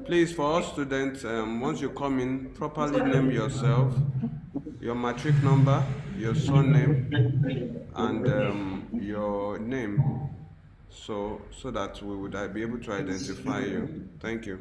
Please, for all students, once you come in, properly name yourself, your matric number, your surname, and your name, so that we would be able to identify you. Thank you.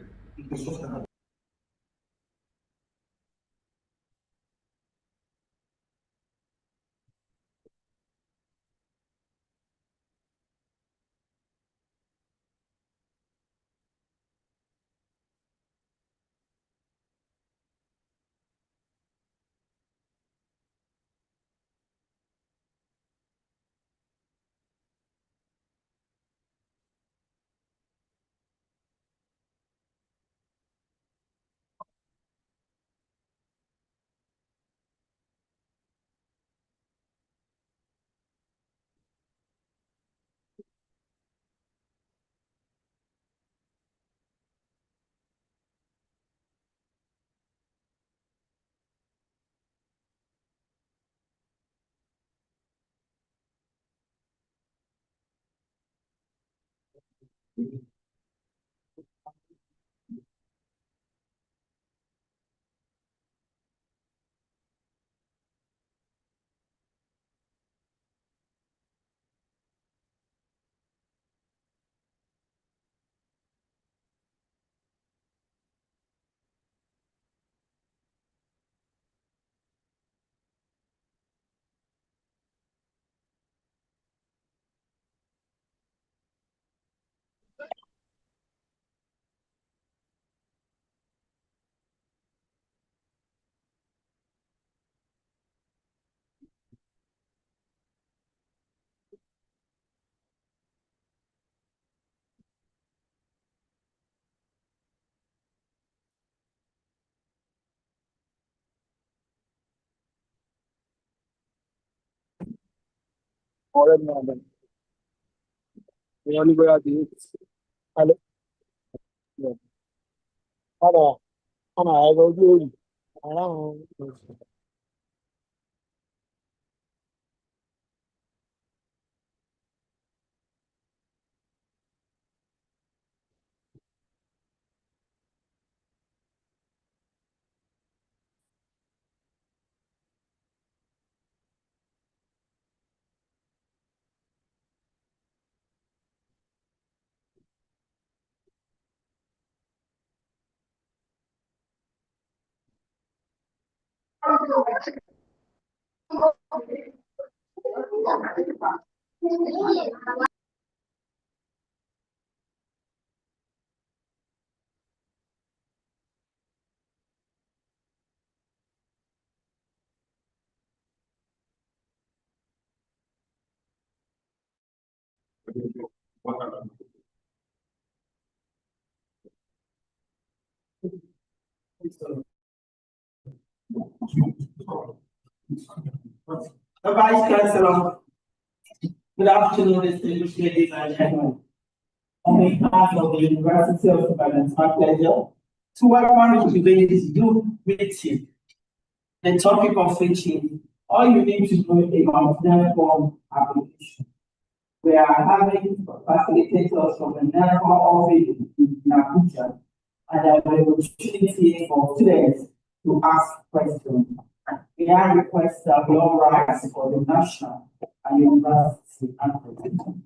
Ọ̀rẹ́ mi àgbẹ̀, èèyàn ní bóyá di alẹ́. Ana ana ẹ̀rọ ojú òrì, aláwọn The Vice Chancellor, good afternoon, distinguished ladies and gentlemen. On behalf of the University of Ibadan, it's my pleasure to welcome you to today's youth meeting. The topic of which is all you need to do about NELFUND application. We are having facilitators from the NELFUND office in Abuja, and there will be opportunity for students to ask questions. We have requests that we all rise for the national and university anthem.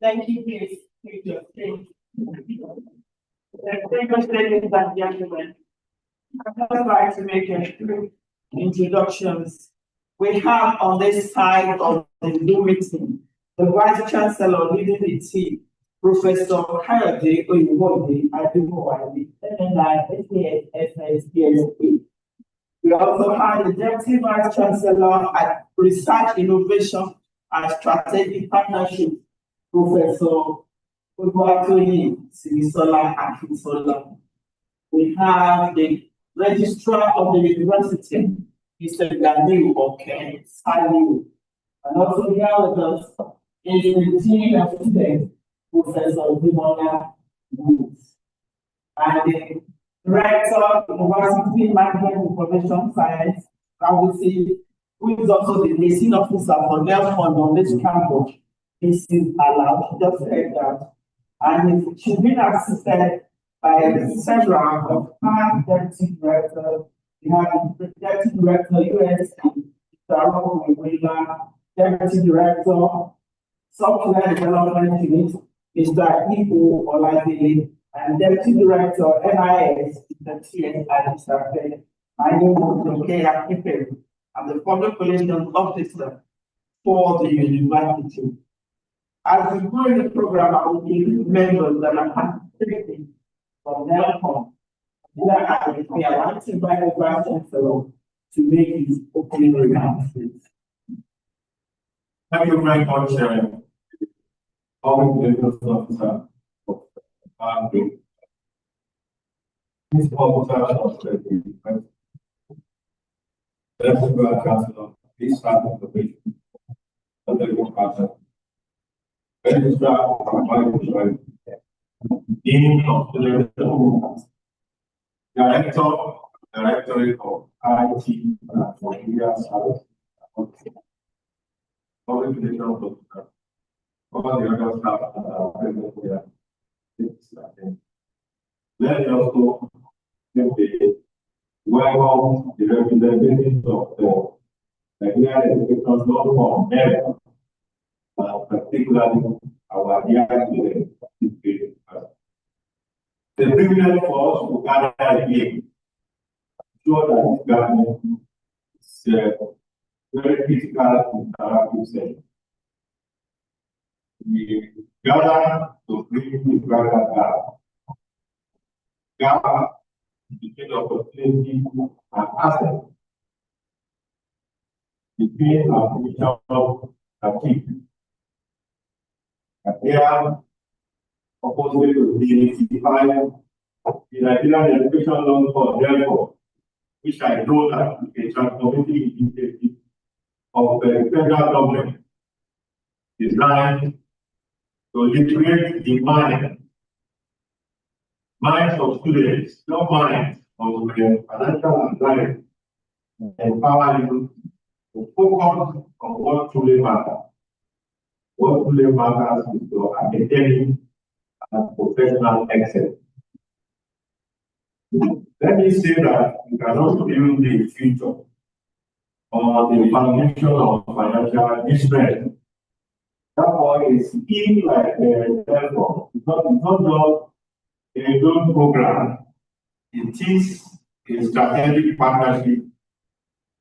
Thank you, please. Distinguished ladies and gentlemen, I'd just like to make a few introductions. We have on this side of the new meeting the Vice Chancellor leading the team, Professor Kayode Oyewole Adewale, NNI, SAS, PSA. We also have the Deputy Vice Chancellor at Research, Innovation and Strategic Partnership, Professor Oluwatoyin Simisola Akintola. We have the Registrar of the University, Mr. Ganiu Oke Saliu. And also here with us is the team assistant, Professor Dimona Woods. And the Director of University Management Information Science, RWC, who is also the liaison officer for NELFUND on this campus, Mrs. Allow, just said that. And she's been assisted by several of our deputy directors. We have the Deputy Director USC, Mr. Willa, Deputy Director, Software Development Unit, Mr. Ibu Oladile, and Deputy Director NIS, Mr. T.S. Alisafe. My name is Okeya Kiperu. I'm the Public Relations Officer for the university. As we go in the program, I will give members that are participating from NELFUND. We are like to invite the Vice Chancellor to make his opening remarks. Thank you very much, all the business officer. This officer of the Council, please start with the vision of the Council. Registrar of Bible, Dean of the Directorate of IT for Media Service, Public Relations Officer, all the other staff that are present here. Let me also welcome the representatives of the Nigerian Education Law Firm, NELFUND, particularly our dear students. The privilege for us to gather here, sure that this gathering is very critical interactive setting. We gather to bring together gather between opportunity and asset, between our mutual activity. They are opposed to demystify the Nigerian Education Law for therefore, which I know that a transformative initiative of the federal government designed to liberate the minds of students, not minds of their financial anxiety, empower you to focus on what truly matters. What truly matters is your academic and professional excellence. Let me say that you cannot build the future on the foundation of financial distress. Therefore, it's key like therefore, it's not just a loan program, it is a strategic partnership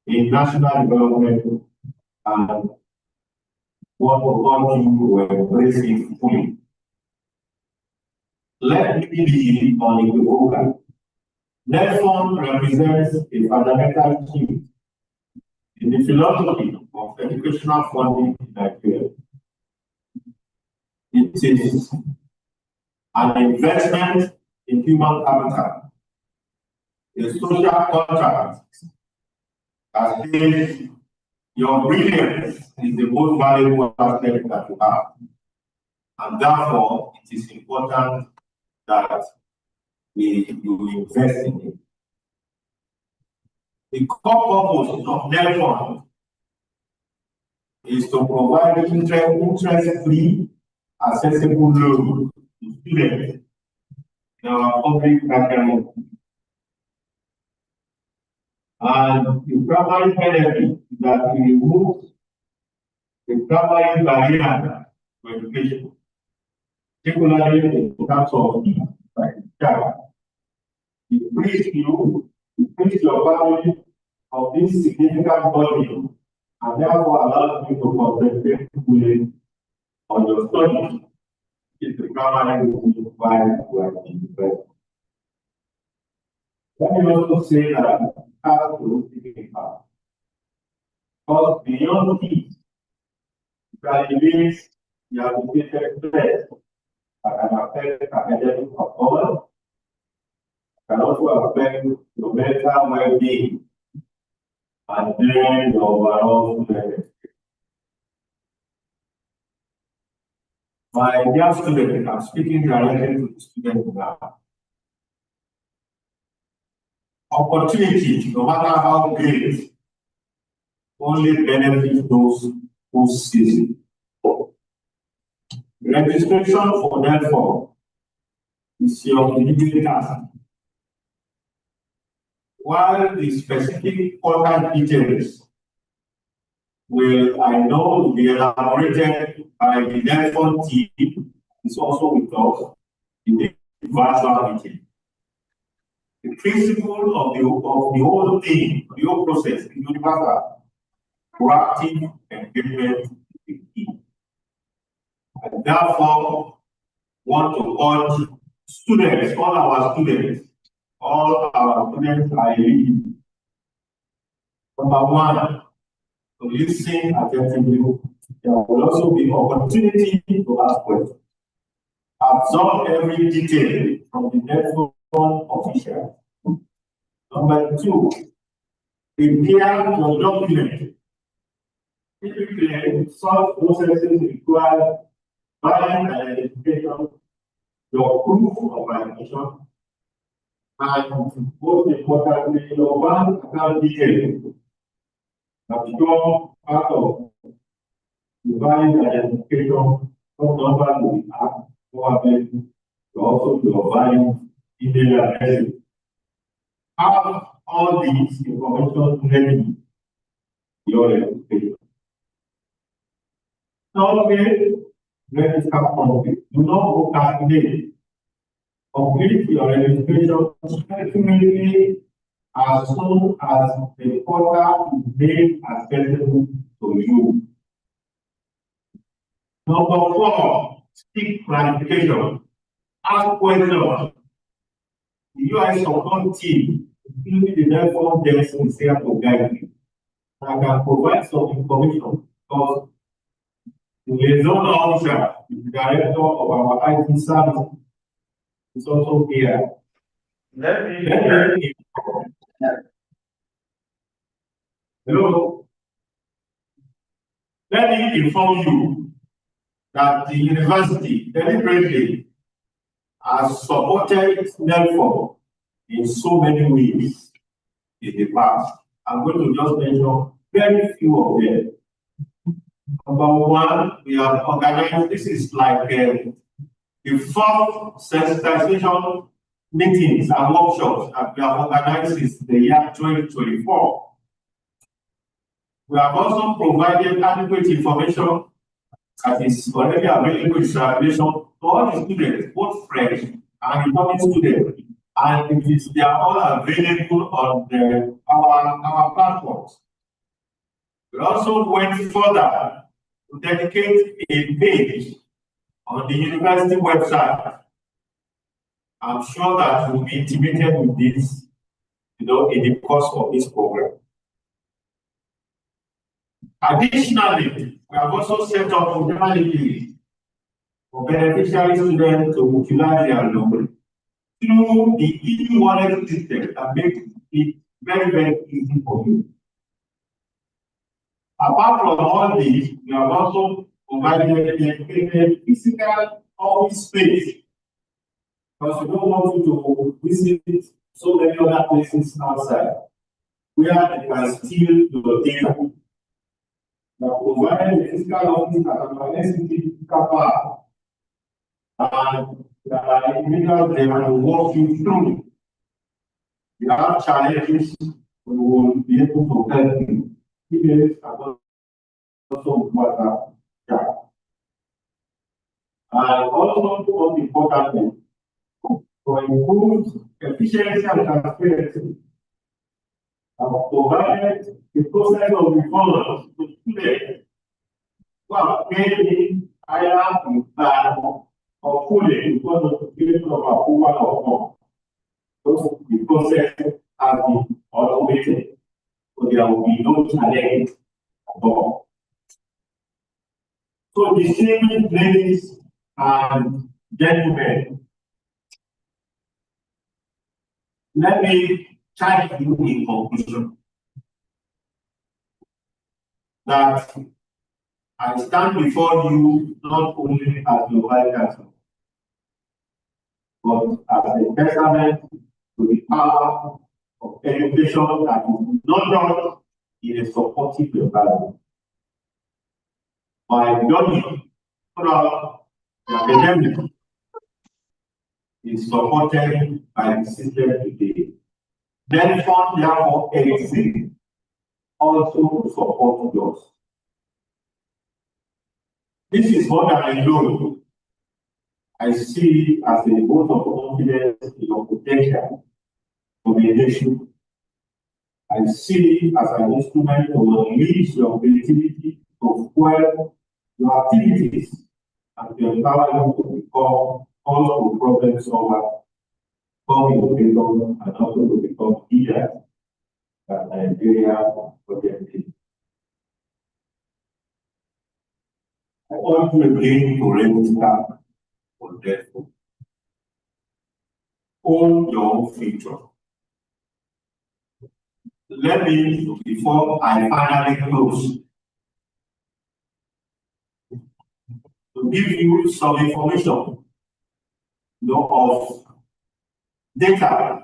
in national development and what we will embrace it fully. Let me be on the program. NELFUND represents a fundamental shift in the philosophy of educational funding in Nigeria. It is an investment in human capital, a social contract that says your brilliance is the most valuable asset that you have. And therefore, it is important that you invest in it. The core purpose of NELFUND is to provide interest-free, accessible loans to students in our public academy. And the primary benefit is that it removes the primary barrier to education, particularly in terms of child. It frees your family of this significant burden and therefore allows you to concentrate fully on your studies, which is the primary reason why you are in university. Let me also say that how to take it back. Because beyond this, graduates the associated stress that can affect academic performance, can also affect your mental well-being and then your overall student. My dear students, I'm speaking directly to the students now. Opportunity, no matter how great, only benefits those who seize it. Registration for NELFUND is your immediate task. While the specific contact details will, I know, be elaborated by the NELFUND team, is also with us in the virtual meeting. The principle of the whole thing, the whole process, is universal. Proactive engagement is key. I therefore want to urge students, all our students are elite. Number one, to listen attentively. There will also be opportunity to ask questions. Absorb every detail from the NELFUND official. Number two, prepare your document. Typically, such processes require valid identification, your proof of identification, and most importantly, your bank account details that become part of the valid identification of number to the app, probably also your valid email address. Have all these information ready your registration. Now, let us have conflict. Do not procrastinate. Complete your registration definitely as soon as the portal is made accessible to you. Number four, seek clarification. Ask questions. The UI support team, including the NELFUND desk, is here to guide you. I can provide some information because the liaison officer, the director of our IT service, is also here. Hello. Let me inform you that the university deliberately has supported NELFUND in so many ways in the past. I'm going to just mention very few of them. Number one, we have organized, this is like the fourth sensitization meetings and workshops that we have organized since the year 2024. We have also provided adequate information that is already available in circulation to all the students, both fresh and incoming students, and they are all available on our platforms. We also went further to dedicate a page on the university website. I'm sure that we'll be intimated with this, in the course of this program. Additionally, we have also set up modalities for beneficiary students to utilize their loan through the e-wallet system that makes it very, very easy for you. Apart from all this, we have also provided a physical office space because we don't want you to visit so many other places outside where they can steal your data. We have provided a physical office at our university car and there are individuals there to walk you through. If you have challenges, we will be able to help you. Emails are also WhatsApp chat. And also, most importantly, for improved efficiency and transparency, I have provided the process of refunds to students who have paid in either in time or fully because of the notification of approval or not. So the process has been automated, so there will be no challenge at all. So, distinguished ladies and gentlemen, let me try to do in conclusion that I stand before you not only as your vice chancellor, but as a testament to the power of education that is not done in a supportive environment. My journey throughout the academic is supported by the system today. NELFUND therefore exists also to support yours. This is what I know. I see as a vote of confidence in your potential to be a nation. I see as an instrument to unleash your creativity to fuel your activities and to empower them to become also problem solvers, become innovators, and also to become leaders that Nigeria projected. I want you again to register for NELFUND. Own your own future. Let me, before I finally close, to give you some information, of data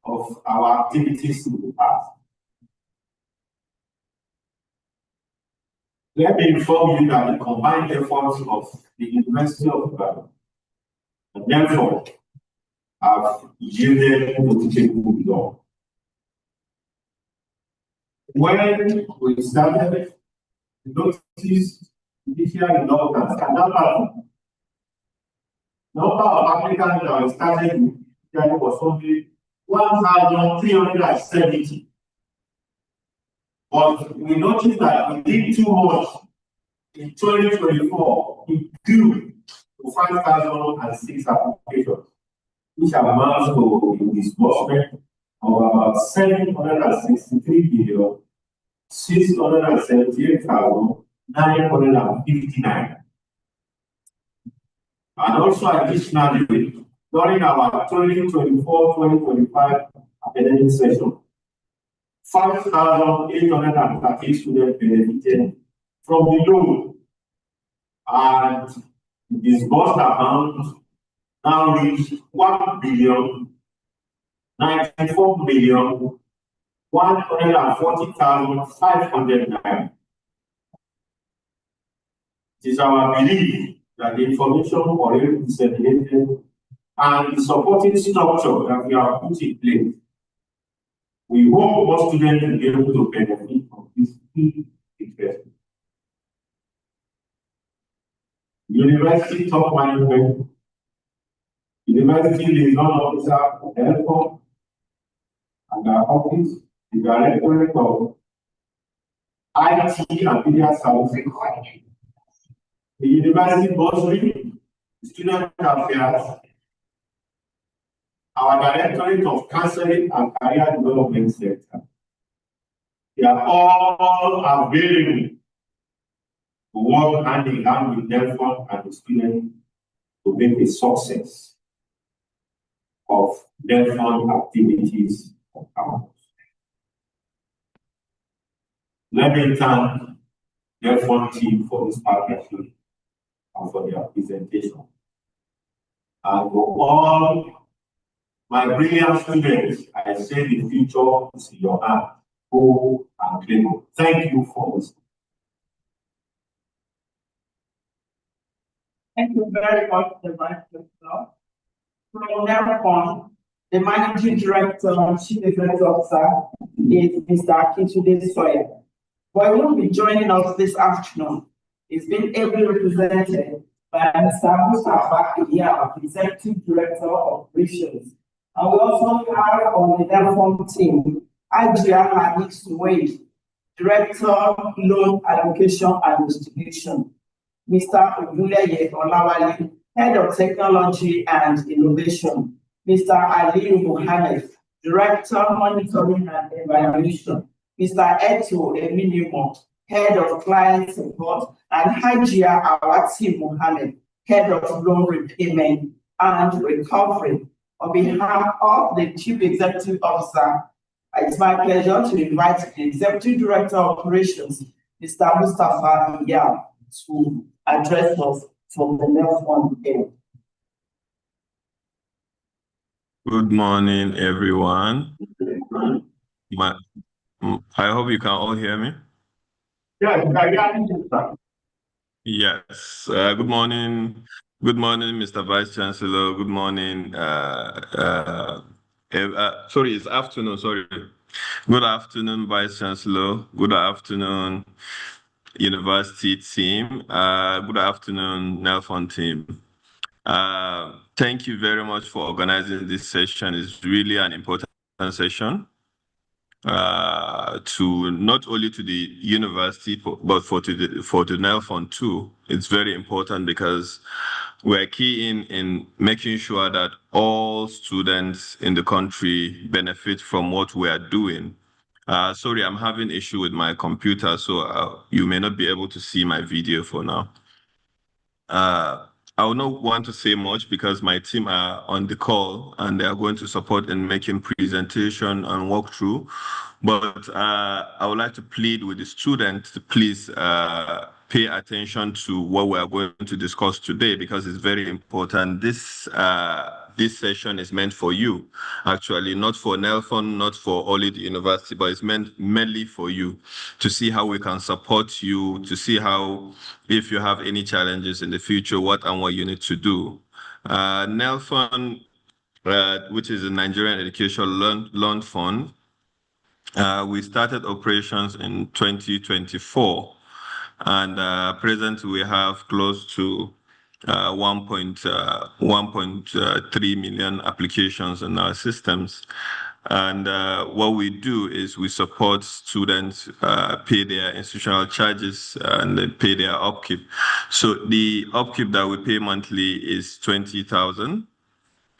of our activities in the past. Let me inform you that the combined efforts of the University of Ibadan and NELFUND have yielded notable results. When we started, we noticed initial results and number of applicants that were started was only 1,370. But we noticed that we did too much in 2024. It grew to 5,006 applications, which amounts to a disbursement of about 763,678,959. And also additionally, during our 2024-2025 academic session, 5,830 students benefited from the loan, and the disbursed amount now reached 1,094,140,500 naira. It is our belief that the information already disseminated and the supporting structure that we have put in place, we hope more students will be able to benefit from this key investment. University top management, University liaison officer for NELFUND, and our office, the Directorate of IT and Media Services, the University bursary, Student Affairs, our Directorate of Counseling and Career Development Center. They are all available to work hand in hand with NELFUND and the students to make a success of NELFUND activities on campus. Let me thank NELFUND team for this partnership and for their presentation. And for all my brilliant students, I say the future is in your hands. Go and claim it. Thank you for this. Thank you very much, the Vice Chancellor. From NELFUND, the Managing Director and Chief Executive Officer is Mr. Akintunde Sawyer. But he won't be joining us this afternoon. He's been ably represented by Mr. Mustafa Iyah, Executive Director of Operations. And we also have on the NELFUND team, Ajia Hanik Suwade, Director, Loan Allocation and Distribution. Mr. Ogunleye Olawale, Head of Technology and Innovation. Mr. Ali Mohammed, Director, Monitoring and Evaluation. Mr. Eto Eminimo, Head of Client Support, and Hajia Awati Mohammed, Head of Loan Repayment and Recovery. On behalf of the Chief Executive Officer, it's my pleasure to invite the Executive Director of Operations, Mr. Mustafa Iyah, to address us from the NELFUND end. Good morning, everyone. I hope you can all hear me. Yes. Good morning. Good morning, Mr. Vice Chancellor. Good morning. Sorry, it's afternoon. Sorry. Good afternoon, Vice Chancellor. Good afternoon, University team. Good afternoon, NELFUND team. Thank you very much for organizing this session. It's really an important session. to not only to the university, but for the NELFUND too. It's very important because we're key in making sure that all students in the country benefit from what we are doing. Sorry, I'm having issue with my computer, so you may not be able to see my video for now. I will not want to say much because my team are on the call and they are going to support in making presentation and walkthrough. But I would like to plead with the students to please pay attention to what we are going to discuss today because it's very important. This session is meant for you, actually, not for NELFUND, not for only the university, but it's meant mainly for you to see how we can support you, to see how, if you have any challenges in the future, what you need to do. NELFUND, which is the Nigerian Education Loan Fund, we started operations in 2024, and present we have close to 1.3 million applications in our systems. And what we do is we support students pay their institutional charges and they pay their upkeep. So the upkeep that we pay monthly is 20,000.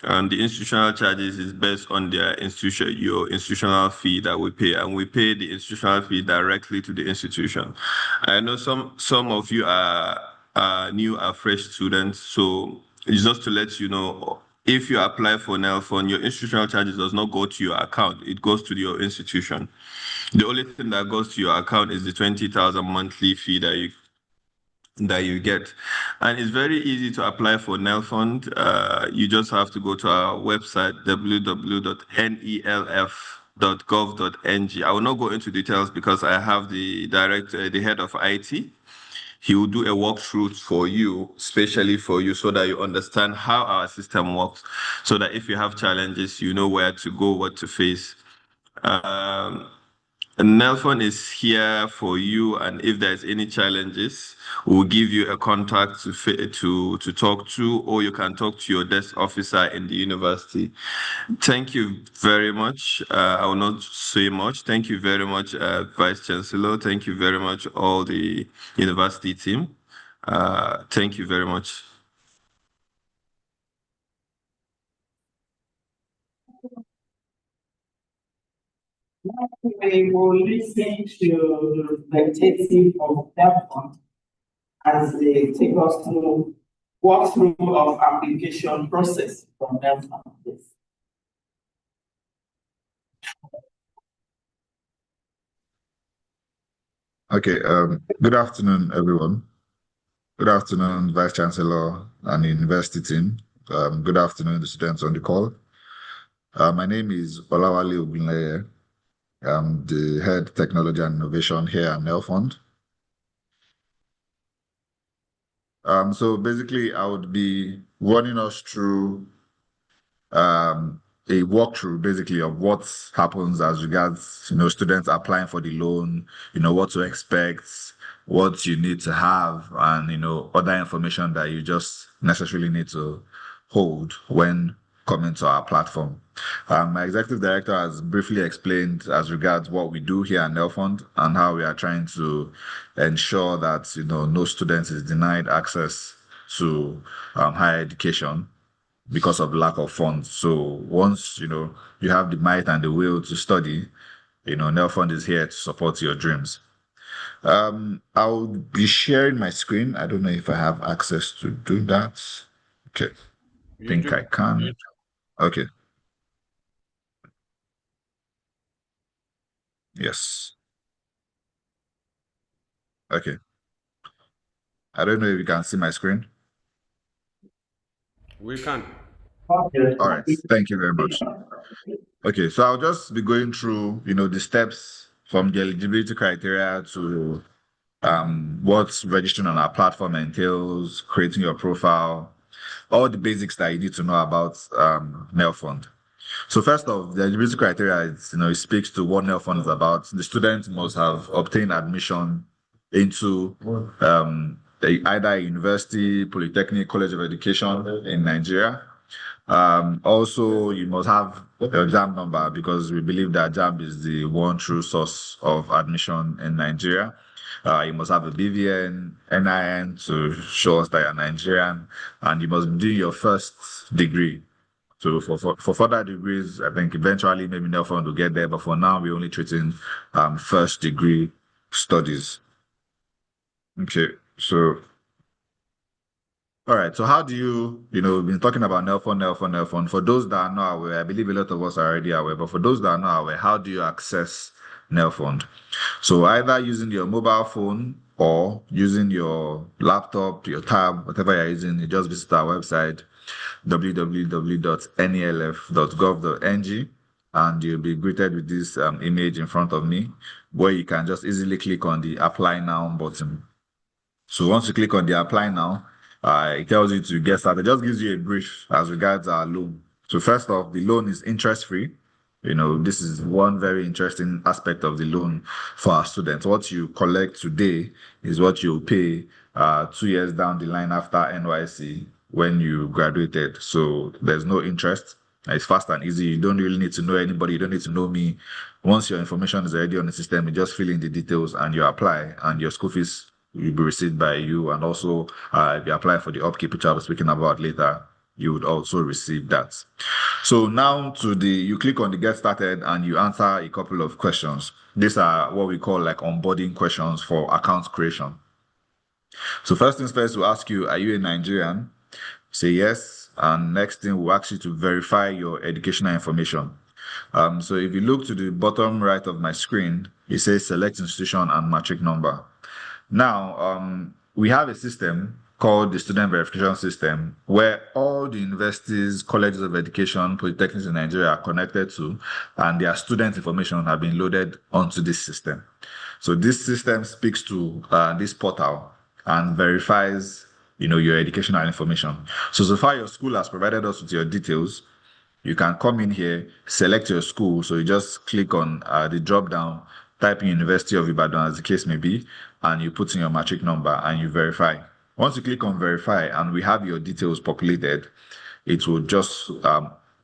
And the institutional charges is based on your institutional fee that we pay, and we pay the institutional fee directly to the institution. I know some of you are new, are fresh students, so it's just to let you know, if you apply for NELFUND, your institutional charges does not go to your account; it goes to your institution. The only thing that goes to your account is the 20,000 monthly fee that you get. And it's very easy to apply for NELFUND. You just have to go to our website, www.nelf.gov.ng. I will not go into details because I have the head of IT. He will do a walkthrough for you, especially for you, so that you understand how our system works, so that if you have challenges, you know where to go, what to face. NELFUND is here for you, and if there's any challenges, we'll give you a contact to talk to, or you can talk to your desk officer in the university. Thank you very much. I will not say much. Thank you very much, Vice Chancellor. Thank you very much, all the university team. Thank you very much. We will listen to the representative of NELFUND as they take us through walkthrough of application process from NELFUND. Yes. Okay, good afternoon, everyone. Good afternoon, Vice Chancellor and the university team. Good afternoon, the students on the call. My name is Olawale Ogunleye. I'm the Head Technology and Innovation here at NELFUND. So basically, I would be running us through a walkthrough basically of what happens as regards students applying for the loan, what to expect, what you need to have, and other information that you just necessarily need to hold when coming to our platform. My executive director has briefly explained as regards what we do here at NELFUND and how we are trying to ensure that no student is denied access to higher education because of lack of funds. So once you have the might and the will to study, NELFUND is here to support your dreams. I'll be sharing my screen. I don't know if I have access to do that. Okay, I think I can. Okay. Yes. Okay. I don't know if you can see my screen. We can. All right. Thank you very much. Okay, so I'll just be going through, the steps from the eligibility criteria to what registering on our platform entails, creating your profile, all the basics that you need to know about NELFUND. So first off, the eligibility criteria is, it speaks to what NELFUND is about. The student must have obtained admission into either a university, polytechnic, college of education in Nigeria, Also, you must have your JAMB number because we believe that JAMB is the one true source of admission in Nigeria. You must have a BVN, NIN to show us that you're Nigerian, and you must do your first degree. So for further degrees, I think eventually maybe NELFUND will get there, but for now we're only treating first degree studies. Okay, so all right. So how do we've been talking about NELFUND. For those that are not aware, I believe a lot of us are already aware, but for those that are not aware, how do you access NELFUND? So either using your mobile phone or using your laptop, your tab, whatever you're using, you just visit our website, www.nelf.gov.ng, and you'll be greeted with this image in front of me, where you can just easily click on the Apply Now button. So once you click on the Apply Now, it tells you to get started. It just gives you a brief as regards our loan. So first off, the loan is interest-free. This is one very interesting aspect of the loan for our students. What you collect today is what you'll pay 2 years down the line after NYC when you graduated. So there's no interest. It's fast and easy. You don't really need to know anybody. You don't need to know me. Once your information is already on the system, you just fill in the details and you apply, and your school fees will be received by you. And also, if you apply for the upkeep, which I'll be speaking about later, you would also receive that. So now you click on the Get Started and you answer a couple of questions. These are what we call like onboarding questions for account creation. So first things first, we'll ask you, are you a Nigerian? Say yes. And next thing, we'll ask you to verify your educational information. So if you look to the bottom right of my screen, it says select institution and matric number. Now, we have a system called the Student Verification System, where all the universities, colleges of education, polytechnics in Nigeria are connected to, and their student information have been loaded onto this system. So this system speaks to this portal and verifies, your educational information. So far your school has provided us with your details. You can come in here, select your school. So you just click on the drop down, type in University of Ibadan as the case may be, and you put in your matric number and you verify. Once you click on verify and we have your details populated, it will just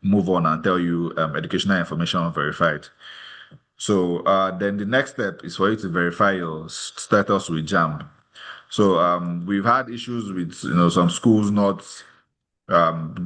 move on and tell you educational information verified. So then the next step is for you to verify your status with JAMB. So we've had issues with some schools not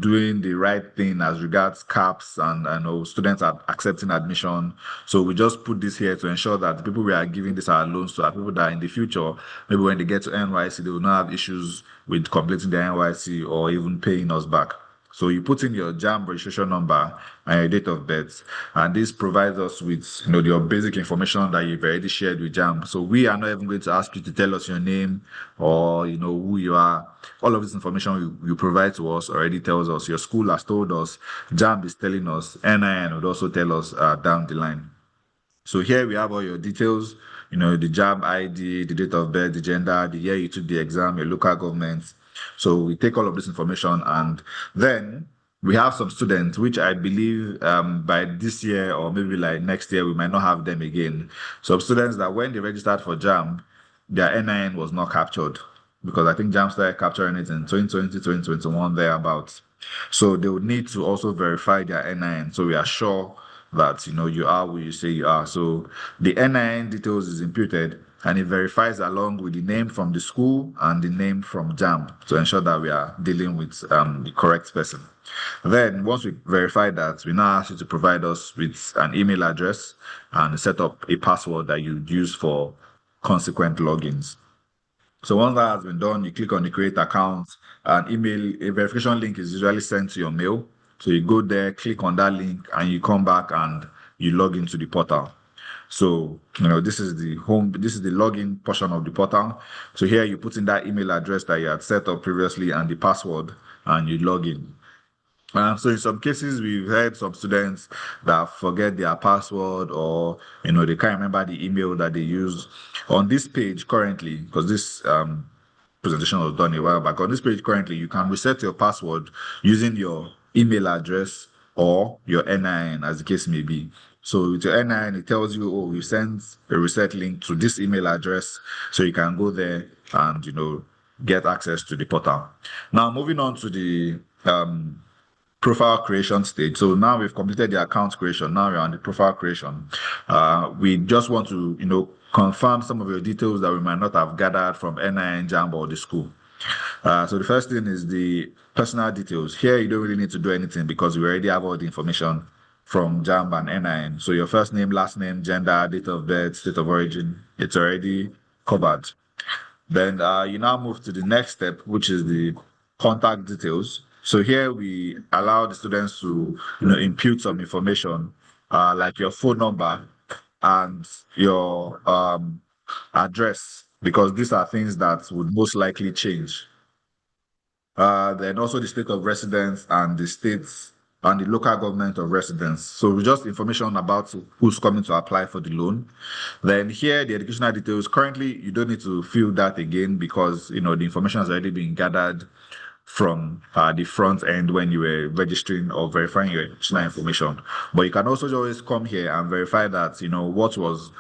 doing the right thing as regards caps and students are accepting admission. So we just put this here to ensure that the people we are giving this our loans to are people that in the future, maybe when they get to NYC, they will not have issues with completing their NYC or even paying us back. So you put in your JAMB registration number and your date of birth, and this provides us with your basic information that you've already shared with JAMB. So we are not even going to ask you to tell us your name or who you are. All of this information you provide to us already tells us. Your school has told us, JAMB is telling us, NIN would also tell us down the line. So here we have all your details, the JAMB ID, the date of birth, the gender, the year you took the exam, your local government. So we take all of this information, and then we have some students, which I believe by this year or maybe like next year, we might not have them again. Some students that when they registered for JAMB, their NIN was not captured, because I think JAMB started capturing it in 2020, 2021, thereabouts. So they would need to also verify their NIN. So we are sure that you are who you say you are. So the NIN details is imputed, and it verifies along with the name from the school and the name from JAMB to ensure that we are dealing with the correct person. Then once we verify that, we now ask you to provide us with an email address and set up a password that you use for consequent logins. So once that has been done, you click on the create account, and a verification link is usually sent to your mail. So you go there, click on that link, and you come back and you log into the portal. So, this is the login portion of the portal. So here you put in that email address that you had set up previously and the password, and you log in. So in some cases, we've had some students that forget their password, or they can't remember the email that they used. On this page currently, because this presentation was done a while back, on this page currently, you can reset your password using your email address or your NIN, as the case may be. So with your NIN, it tells you, we sent a reset link to this email address, so you can go there and get access to the portal. Now moving on to the profile creation stage. So now we've completed the account creation. Now we're on the profile creation. We just want to, confirm some of your details that we might not have gathered from NIN, JAMB, or the school. So the first thing is the personal details. Here, you don't really need to do anything because we already have all the information from JAMB and NIN. So your first name, last name, gender, date of birth, state of origin, it's already covered. Then you now move to the next step, which is the contact details. So here we allow the students to, input some information, like your phone number and your address, because these are things that would most likely change. Then also the state of residence and the states and the local government of residence. So just information about who's coming to apply for the loan. Then here, the educational details. Currently, you don't need to fill that again because, the information has already been gathered from the front end when you were registering or verifying your educational information. But you can also always come here and verify that, what was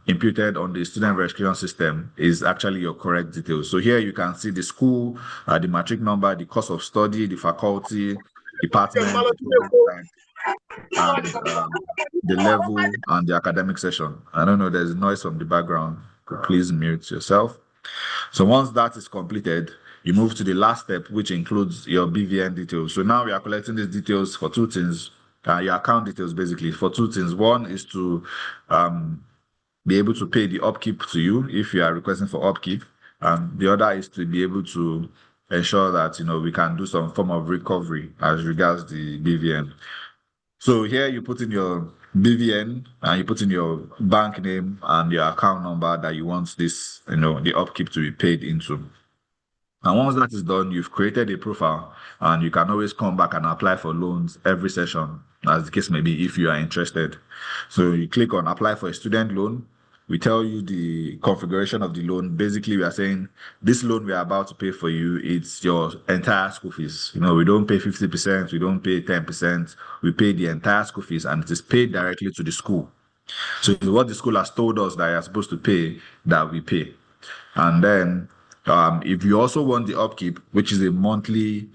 imputed on the student registration system is actually your correct details. So here you can see the school, the matric number, the course of study, the faculty, department, and the level and the academic session. I don't know, there's noise from the background. Please mute yourself. So once that is completed, you move to the last step, which includes your BVN details. So now we are collecting these details for two things, your account details basically for two things. One is to be able to pay the upkeep to you if you are requesting for upkeep. And the other is to be able to ensure that, we can do some form of recovery as regards the BVN. So here you put in your BVN and you put in your bank name and your account number that you want this, the upkeep to be paid into. And once that is done, you've created a profile and you can always come back and apply for loans every session, as the case may be, if you are interested. So you click on apply for a student loan. We tell you the configuration of the loan. Basically, we are saying this loan we are about to pay for you, it's your entire school fees. We don't pay 50%, we don't pay 10%, we pay the entire school fees and it is paid directly to the school. So it's what the school has told us that you're supposed to pay that we pay. And then if you also want the upkeep, which is a monthly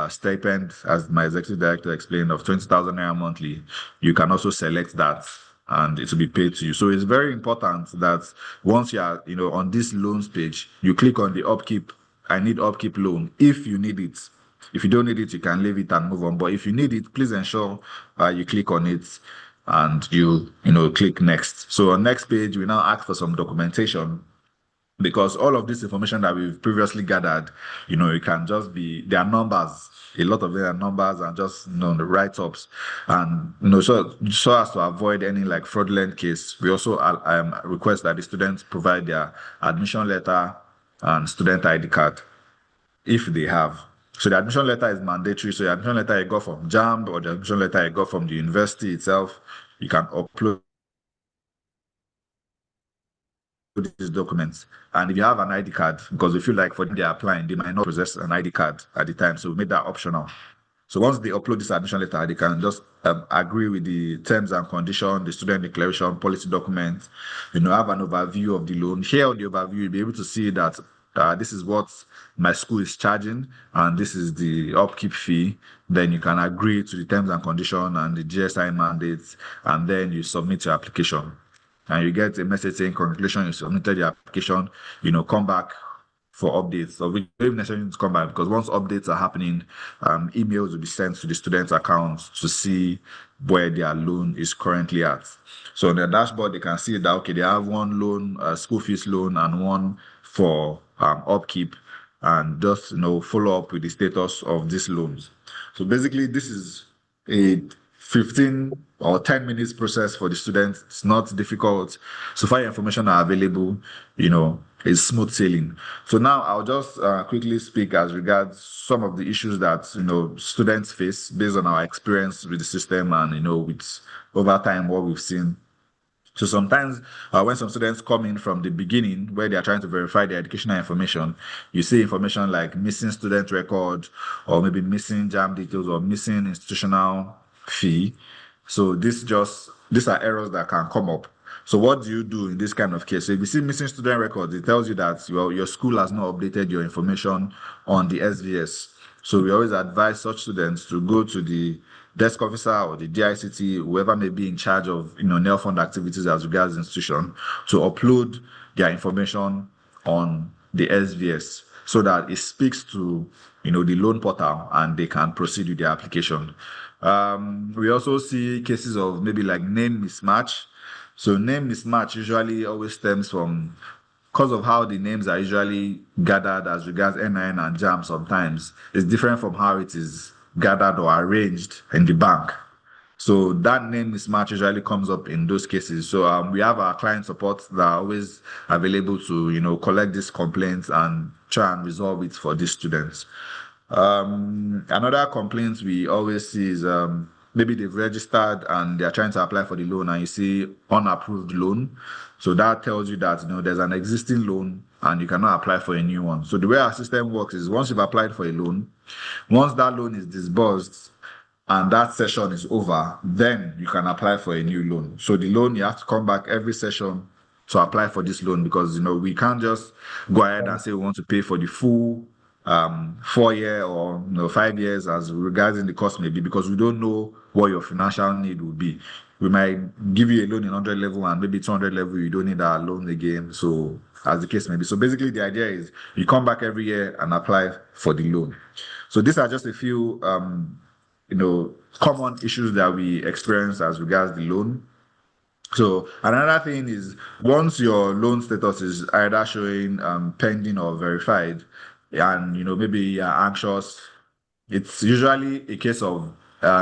stipend, as my executive director explained, of 20,000 naira monthly, you can also select that and it will be paid to you. So it's very important that once you are, on this loans page, you click on the upkeep. I need upkeep loan if you need it. If you don't need it, you can leave it and move on. But if you need it, please ensure you click on it and you click next. So on next page, we now ask for some documentation, because all of this information that we've previously gathered, it can just be, they are numbers. A lot of them are numbers and just, the write-ups. And, so as to avoid any fraudulent case, we also request that the students provide their admission letter and student ID card if they have. So the admission letter is mandatory. So the admission letter you got from JAMB or the admission letter you got from the university itself, you can upload these documents. And if you have an ID card, because we feel like for them they're applying, they might not possess an ID card at the time. So we made that optional. So once they upload this admission letter, they can just agree with the terms and conditions, the student declaration, policy document, have an overview of the loan. Here on the overview, you'll be able to see that this is what my school is charging and this is the upkeep fee. Then you can agree to the terms and conditions and the GSI mandates, and then you submit your application. And you get a message saying, congratulations, you submitted your application, come back for updates. So we don't necessarily need to come back, because once updates are happening, emails will be sent to the students' accounts to see where their loan is currently at. So on their dashboard, they can see that, okay, they have one loan, school fees loan, and one for upkeep, and just, follow up with the status of these loans. So basically, this is a 15 or 10 minutes process for the students. It's not difficult. So far information are available, it's smooth sailing. So now I'll just quickly speak as regards some of the issues that, students face based on our experience with the system and, with over time what we've seen. So sometimes when some students come in from the beginning where they are trying to verify their educational information, you see information like missing student record or maybe missing JAM details or missing institutional fee. So these are errors that can come up. So what do you do in this kind of case? So if you see missing student records, it tells you that your school has not updated your information on the SVS. So we always advise such students to go to the desk officer or the DICT, whoever may be in charge of NELFUND activities as regards the institution, to upload their information on the SVS so that it speaks to the loan portal and they can proceed with their application. We also see cases of maybe like name mismatch. So name mismatch usually always stems from because of how the names are usually gathered as regards NIN and JAM sometimes. It's different from how it is gathered or arranged in the bank. So that name mismatch usually comes up in those cases. So we have our client support that are always available to, collect these complaints and try and resolve it for these students. Another complaint we always see is maybe they've registered and they're trying to apply for the loan and you see unapproved loan. So that tells you that there's an existing loan and you cannot apply for a new one. So the way our system works is once you've applied for a loan, once that loan is disbursed and that session is over, then you can apply for a new loan. So the loan, you have to come back every session to apply for this loan because we can't just go ahead and say we want to pay for the full 4 year or 5 years as regarding the cost maybe, because we don't know what your financial need will be. We might give you a loan in 100 level and maybe 200 level you don't need our loan again. So as the case may be. So basically the idea is you come back every year and apply for the loan. So these are just a few common issues that we experience as regards the loan. So another thing is once your loan status is either showing pending or verified, and maybe you're anxious, it's usually a case of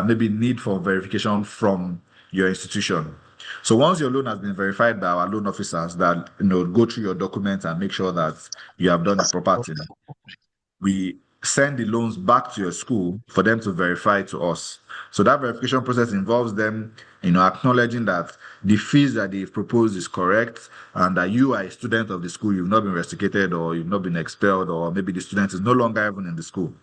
maybe need for verification from your institution. So once your loan has been verified by our loan officers that go through your documents and make sure that you have done the proper thing, we send the loans back to your school for them to verify to us. So that verification process involves them, acknowledging that the fees that they've proposed is correct and that you are a student of the school, you've not been restricted or you've not been expelled, or maybe the student is no longer even in the school.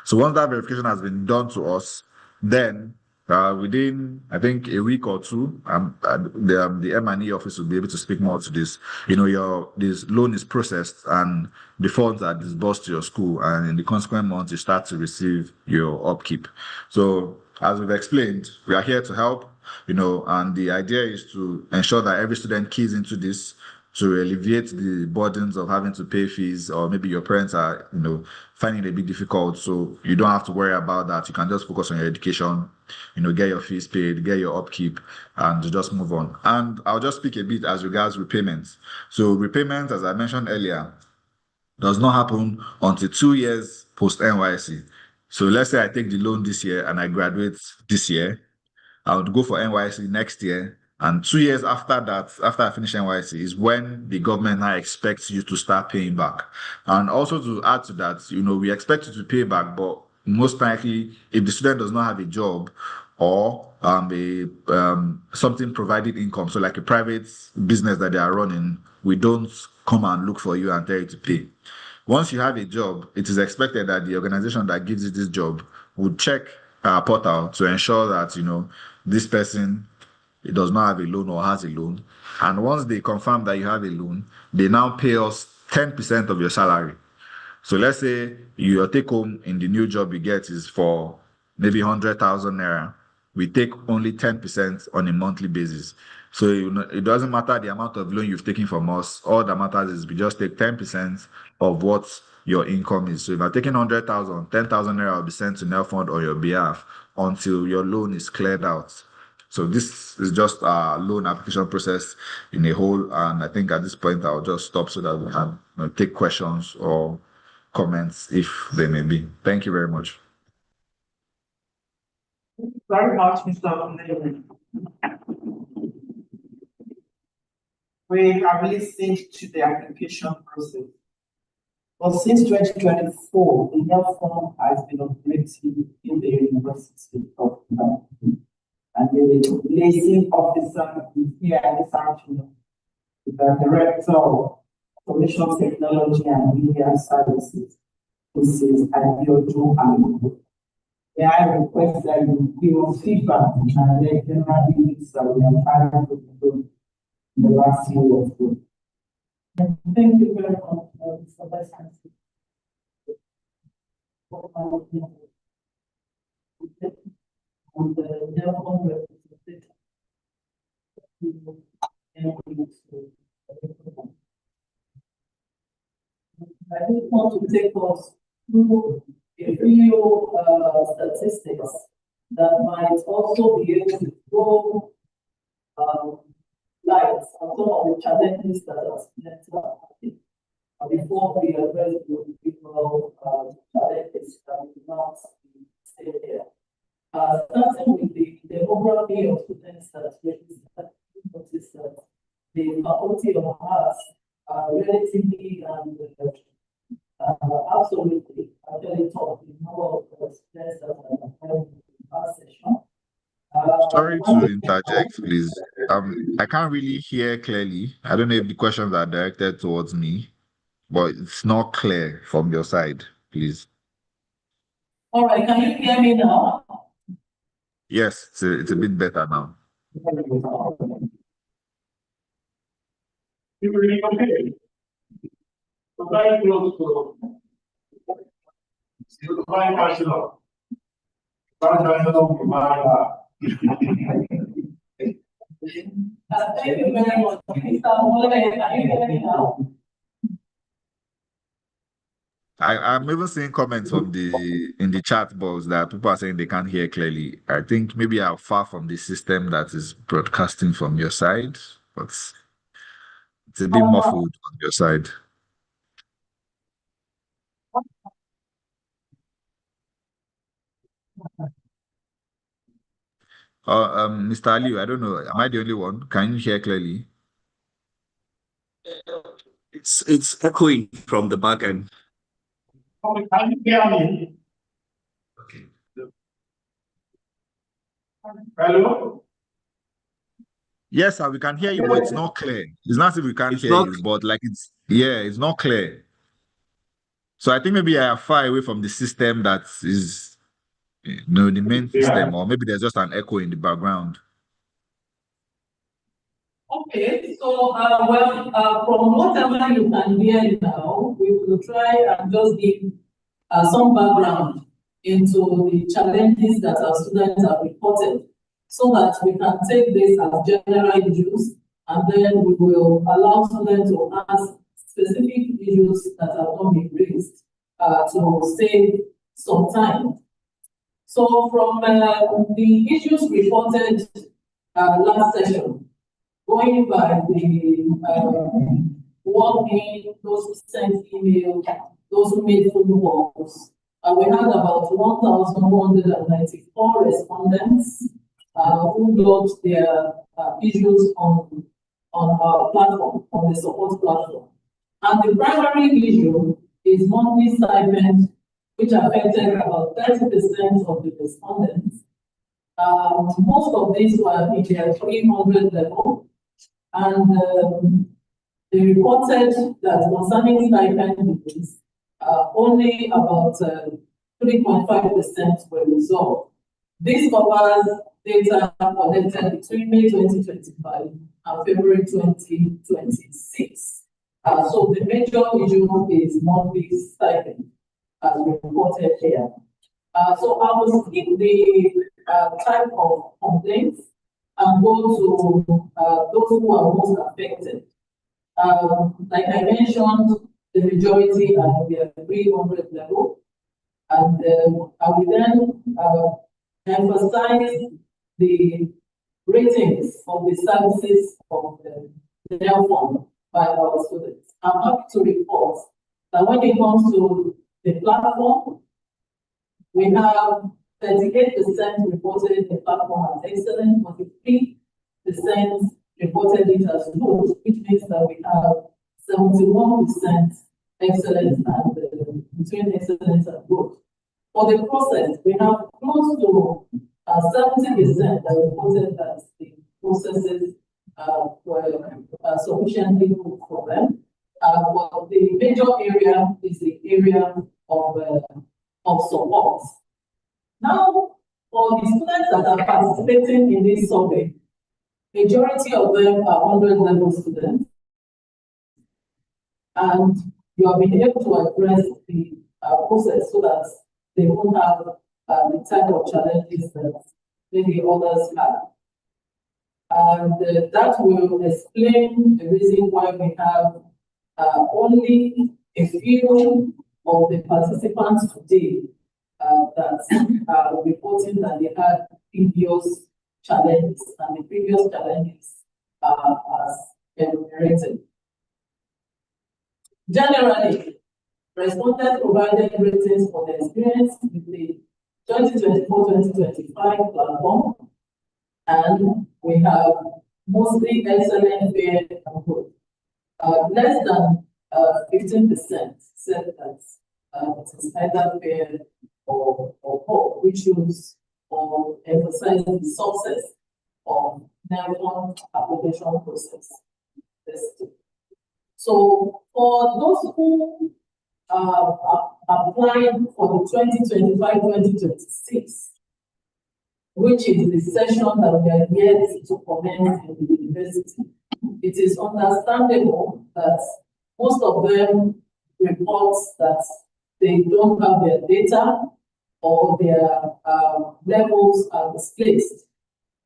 So once that verification has been done to us, then within, I think, a week or two, the M&E office will be able to speak more to this. This loan is processed and the funds are disbursed to your school, and in the consequent months, you start to receive your upkeep. So, as we've explained, we are here to help, and the idea is to ensure that every student keys into this to alleviate the burdens of having to pay fees, or maybe your parents are, finding it a bit difficult. So you don't have to worry about that. You can just focus on your education, get your fees paid, get your upkeep, and just move on. And I'll just speak a bit as regards repayments. So repayment, as I mentioned earlier, does not happen until 2 years post NYSC. So let's say I take the loan this year and I graduate this year, I would go for NYSC next year. And 2 years after that, after I finish NYSC, is when the government now expects you to start paying back. And also to add to that, we expect you to pay back, but most likely, if the student does not have a job or something provided income, so like a private business that they are running, we don't come and look for you and tell you to pay. Once you have a job, it is expected that the organization that gives you this job would check our portal to ensure that, this person does not have a loan or has a loan. And once they confirm that you have a loan, they now pay us 10% of your salary. So let's say your take home in the new job you get is for maybe 100,000 naira. We take only 10% on a monthly basis. So it doesn't matter the amount of loan you've taken from us. All that matters is we just take 10% of what your income is. So if I'm taking 100,000, 10,000 naira will be sent to NELFUND on your behalf until your loan is cleared out. So this is just a loan application process in a whole. And I think at this point, I'll just stop so that we can take questions or comments if they may be. Thank you very much. Very much, Mr. Omele. We have listened to the application process. But since 2024, the NELFUND has been operating in the University of Ibadan. And the liaison officer is here this afternoon, the Director of Information Technology and Media Services, Mrs. Abiodun Aluko. May I request that you give us feedback and let general needs that we are trying to do in the last year or so. Thank you very much, Mr. Vice Chancellor. And the NELFUND representative. I just want to take us through a few statistics that might also be able to throw light on some of the challenges that are students before we address the individual challenges that will not stay there. Starting with the demography of students that register, notice that the faculty of arts are relatively and absolutely very top in number of students that are held in our session. Sorry to interject, please. I can't really hear clearly. I don't know if the questions are directed towards me, but it's not clear from your side, please. All right, can you hear me now? Yes, it's a bit better now. You really okay? So very close to still fine national. Fine national, Thank you very much. Mr. Mole, can you hear me now? I'm even seeing comments from in the chat box that people are saying they can't hear clearly. I think maybe I'm far from the system that is broadcasting from your side, but it's a bit muffled on your side. Mr. Ali, I don't know. Am I the only one? Can you hear clearly? It's echoing from the back end. can you hear me? Okay. Hello? Yes, sir, we can hear you, but it's not clear. It's not as if we can't It's hear not- you, but like it's not clear. So I think maybe I am far away from the system that is, the main system, or maybe there's just an echo in the background. Okay, so from whatever you can hear now, we will try and just give some background into the challenges that our students have reported, so that we can take this as general issues, and then we will allow students to ask specific issues that have not been raised to save some time. So from the issues reported last session, going by the walk-in, those who sent email, those who made phone calls, we had about 1,194 respondents who logged their issues on our platform, on the support platform. And the primary issue is monthly stipend, which affected about 30% of the respondents. Most of these were in their 300 level, and they reported that concerning stipend is only about 3.5% were resolved. This covers data collected between May 2025 and February 2026. So the major issue is monthly stipend, as reported here. So I will skip the type of complaints and go to those who are most affected. Like I mentioned, the majority are the 300 level, and I will then emphasize the ratings of the services of the NELFUND by our students. I'm happy to report that when it comes to the platform, we have 38% reported the platform as excellent, 43% reported it as good, which means that we have 71% excellent and between excellent and good. For the process, we have close to 70% that reported that the processes were sufficiently good for them. But the major area is the area of support. Now, for the students that are participating in this survey, majority of them are 100 level students, and you have been able to address the process so that they won't have the type of challenges that maybe others have. And that will explain the reason why we have only a few of the participants today that are reporting that they had previous challenges, and the previous challenges are as enumerated. Generally, respondents provided ratings for their experience with the 2024-2025 platform, and we have mostly excellent, fair, and good. Less than 15% said that it is either fair or poor, which shows or emphasizes the success of NELFUND application process. So for those who applying for the 2025-2026, which is the session that we are yet to commence in the university, it is understandable that most of them report that they don't have their data or their levels are misplaced.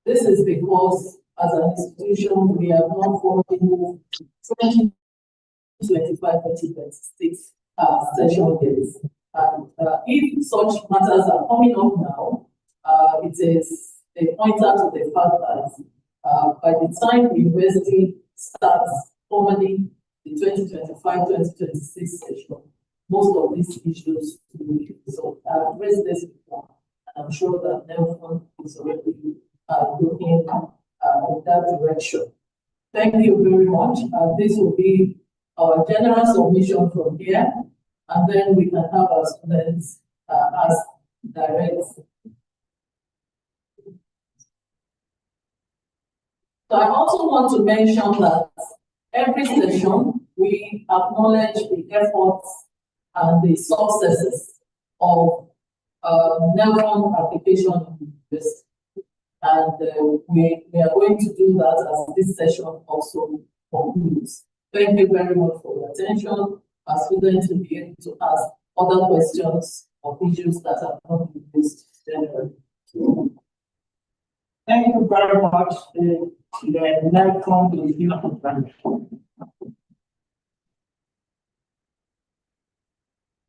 This is because as an institution, we are not following 2025-2026 session days. And if such matters are coming up now, it is a pointer to the fact that by the time the university starts formally the 2025-2026 session, most of these issues will be resolved. I've raised this before, and I'm sure that NELFUND is already looking in that direction. Thank you very much. This will be our general submission from here, and then we can have our students ask direct. So I also want to mention that every session we acknowledge the efforts and the successes of NELFUND application in the university. And we are going to do that as this session also concludes. Thank you very much for your attention. Our students will be able to ask other questions or issues that have not been raised generally. Thank you very much. The NELFUND is here to thank you.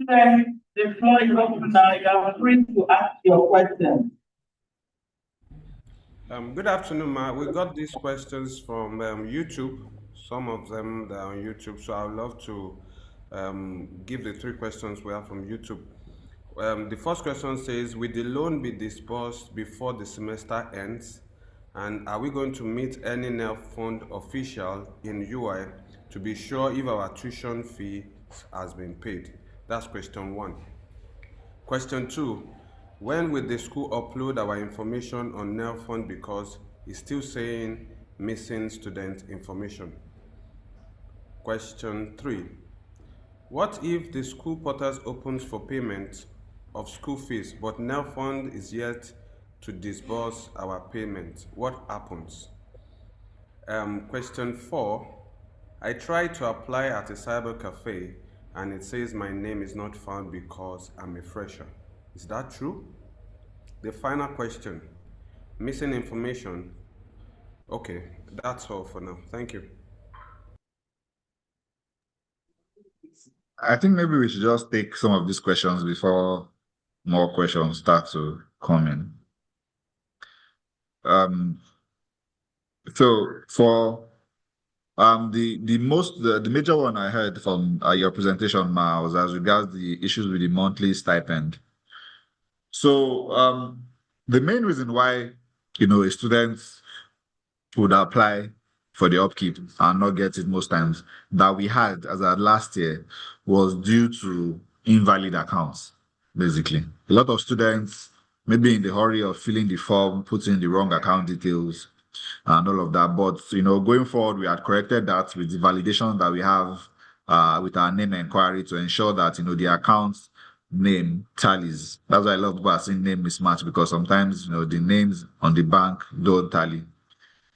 Then the floor is open now. You are free to ask your question. Good afternoon, Ma. We got these questions from YouTube. Some of them that are on YouTube, so I would love to give the 3 questions we have from YouTube. The first question says, will the loan be disbursed before the semester ends? And are we going to meet any NELFUND official in UI to be sure if our tuition fee has been paid? That's question 1. Question 2, when will the school upload our information on NELFUND because it's still saying missing student information? Question 3, what if the school portal opens for payment of school fees but NELFUND is yet to disburse our payment? What happens? Question 4, I tried to apply at a cyber cafe and it says my name is not found because I'm a fresher. Is that true? The final question, missing information. Okay, that's all for now. Thank you. I think maybe we should just take some of these questions before more questions start to come in. So for the major one I heard from your presentation, Ma, was as regards the issues with the monthly stipend. So the main reason why a student would apply for the upkeep and not get it most times that we had as at last year was due to invalid accounts. Basically, a lot of students maybe in the hurry of filling the form, putting the wrong account details and all of that. But going forward, we had corrected that with the validation that we have with our name inquiry to ensure that the account name tallies. That's why I love saying name mismatch, because sometimes the names on the bank don't tally.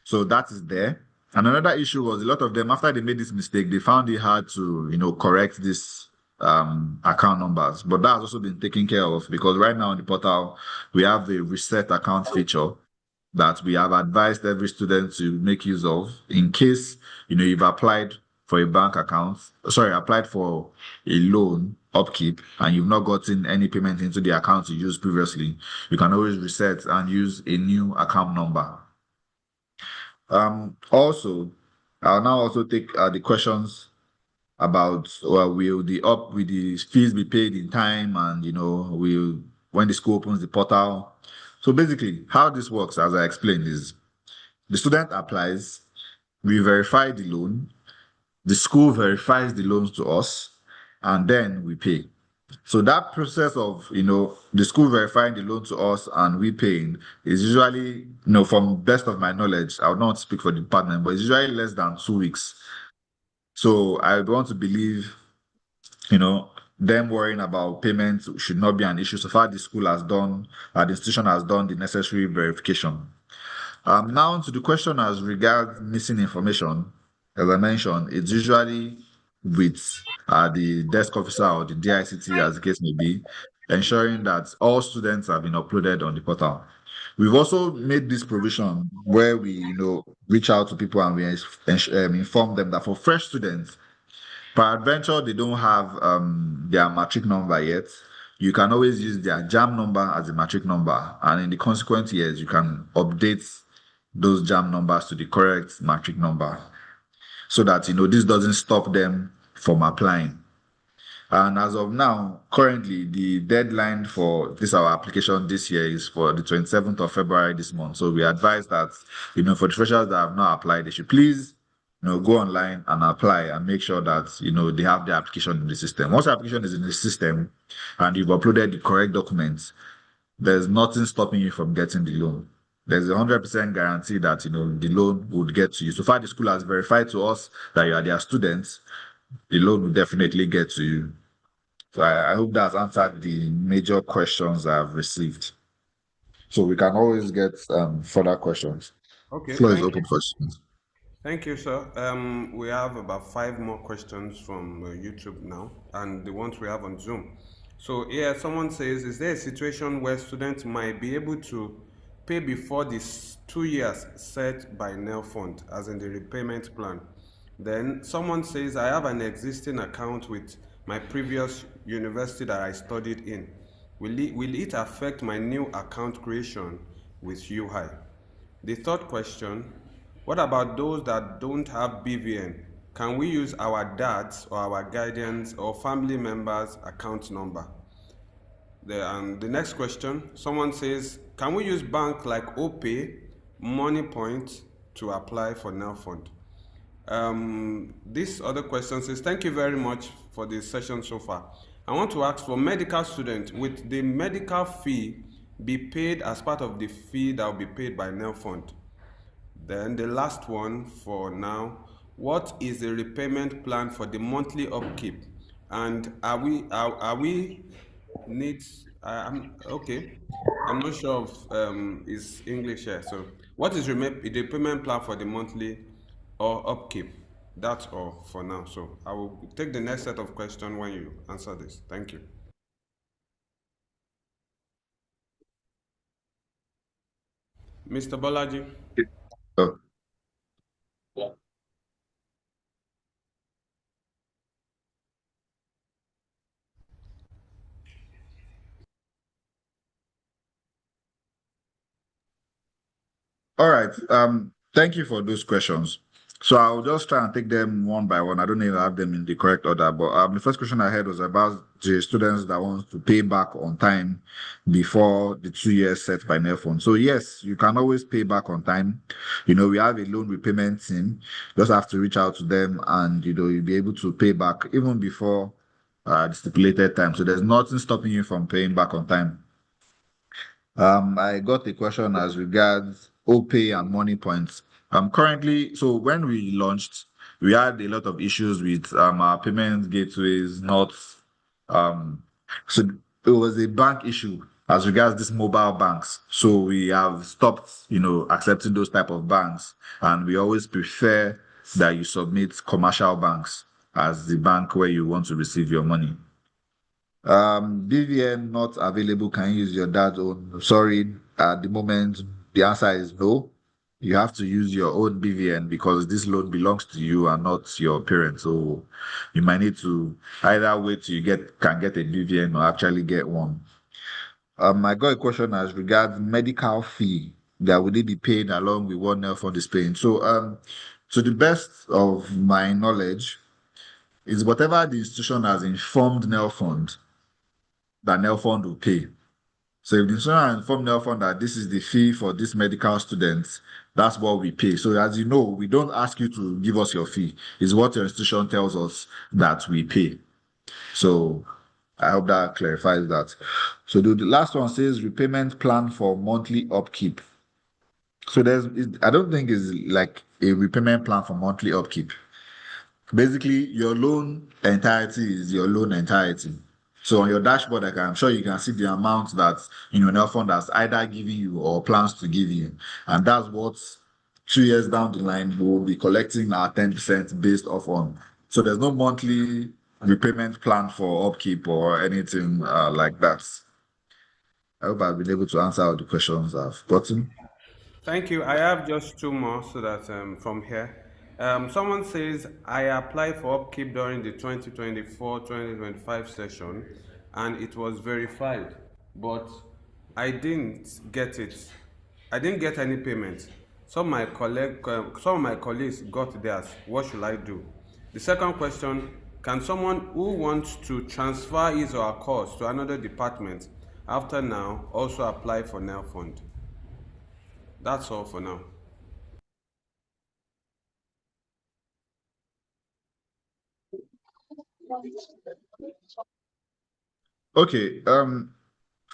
So that is there. And another issue was a lot of them, after they made this mistake, they found it hard to correct this account numbers, but that has also been taken care of because right now on the portal we have the reset account feature that we have advised every student to make use of in case you've applied for a bank account, applied for a loan upkeep and you've not gotten any payment into the account you used previously. You can always reset and use a new account number. Also, I'll now also take the questions about will the fees be paid in time, and will when the school opens the portal. So basically, how this works, as I explained, is the student applies, we verify the loan, the school verifies the loans to us, and then we pay. So that process of the school verifying the loan to us and we paying is usually, from best of my knowledge, I would not speak for the department, but it's usually less than 2 weeks. So I want to believe, them worrying about payments should not be an issue. So far, the institution has done the necessary verification. Now to the question as regards missing information, as I mentioned, it's usually with the desk officer or the DICT, as the case may be, ensuring that all students have been uploaded on the portal. We've also made this provision where we, reach out to people and we inform them that for fresh students, peradventure they don't have their matric number yet, you can always use their JAM number as a matric number, and in the consequent years, you can update those JAM numbers to the correct matric number so that, this doesn't stop them from applying. And as of now, currently, the deadline for our application this year is for the 27th of February this month. So we advise that, for the freshers that have not applied, they should please, go online and apply and make sure that, they have their application in the system. Once your application is in the system and you've uploaded the correct documents, there's nothing stopping you from getting the loan. There's 100% guarantee that, the loan would get to you. So far, the school has verified to us that you are their students. The loan will definitely get to you. So I hope that's answered the major questions I've received. So we can always get further questions. Okay, Floor is thank you. open for questions. Thank you, sir. We have about 5 more questions from YouTube now, and the ones we have on Zoom. So here, someone says, is there a situation where students might be able to pay before these 2 years set by NELFUND, as in the repayment plan? Then someone says, I have an existing account with my previous university that I studied in. Will it affect my new account creation with UI? The third question, what about those that don't have BVN? Can we use our dad's or our guardians or family members' account number? The next question, someone says, can we use bank like OPay, MoneyPoint to apply for NELFUND? This other question says, thank you very much for the session so far. I want to ask, for medical students, would the medical fee be paid as part of the fee that will be paid by NELFUND? Then the last one for now, what is the repayment plan for the monthly upkeep? And are we needs, okay, I'm not sure of is English here. So what is the repayment plan for the monthly or upkeep? That's all for now. So I will take the next set of questions when you answer this. Thank you. Mr. Bolaji. Oh, all right. Thank you for those questions. So I'll just try and take them one by one. I don't even have them in the correct order, but the first question I had was about the students that want to pay back on time before the 2 years set by NELFUND. So yes, you can always pay back on time. We have a loan repayment team. You just have to reach out to them, and you'll be able to pay back even before the stipulated time. So there's nothing stopping you from paying back on time. I got a question as regards OPay and money points. Currently, so when we launched, we had a lot of issues with our payment gateways not so it was a bank issue as regards these mobile banks. So we have stopped, accepting those type of banks, and we always prefer that you submit commercial banks as the bank where you want to receive your money. BVN not available. Can you use your dad's own? Sorry, at the moment, the answer is no. You have to use your own BVN because this loan belongs to you and not your parents. So you might need to either wait till you can get a BVN or actually get one. I got a question as regards medical fee that would it be paid along with what NELFUND is paying. So, to the best of my knowledge, is whatever the institution has informed NELFUND that NELFUND will pay. So if the institution has informed NELFUND that this is the fee for this medical student, that's what we pay. So as you know, we don't ask you to give us your fee. It's what your institution tells us that we pay. So I hope that clarifies that. So the last one says repayment plan for monthly upkeep. So I don't think it's like a repayment plan for monthly upkeep. Basically, your loan entirety is your loan entirety. So on your dashboard, I'm sure you can see the amount that NELFUND has either given you or plans to give you, and that's what 2 years down the line we'll be collecting our 10% based off on. So there's no monthly repayment plan for upkeep or anything like that. I hope I've been able to answer all the questions I've gotten. Thank you. I have just two more so that from here. Someone says, I applied for upkeep during the 2024-2025 session and it was verified, but I didn't get it. I didn't get any payment. Some of my colleagues got theirs. What should I do? The second question, can someone who wants to transfer his or her course to another department after now also apply for NELFUND? That's all for now. Okay.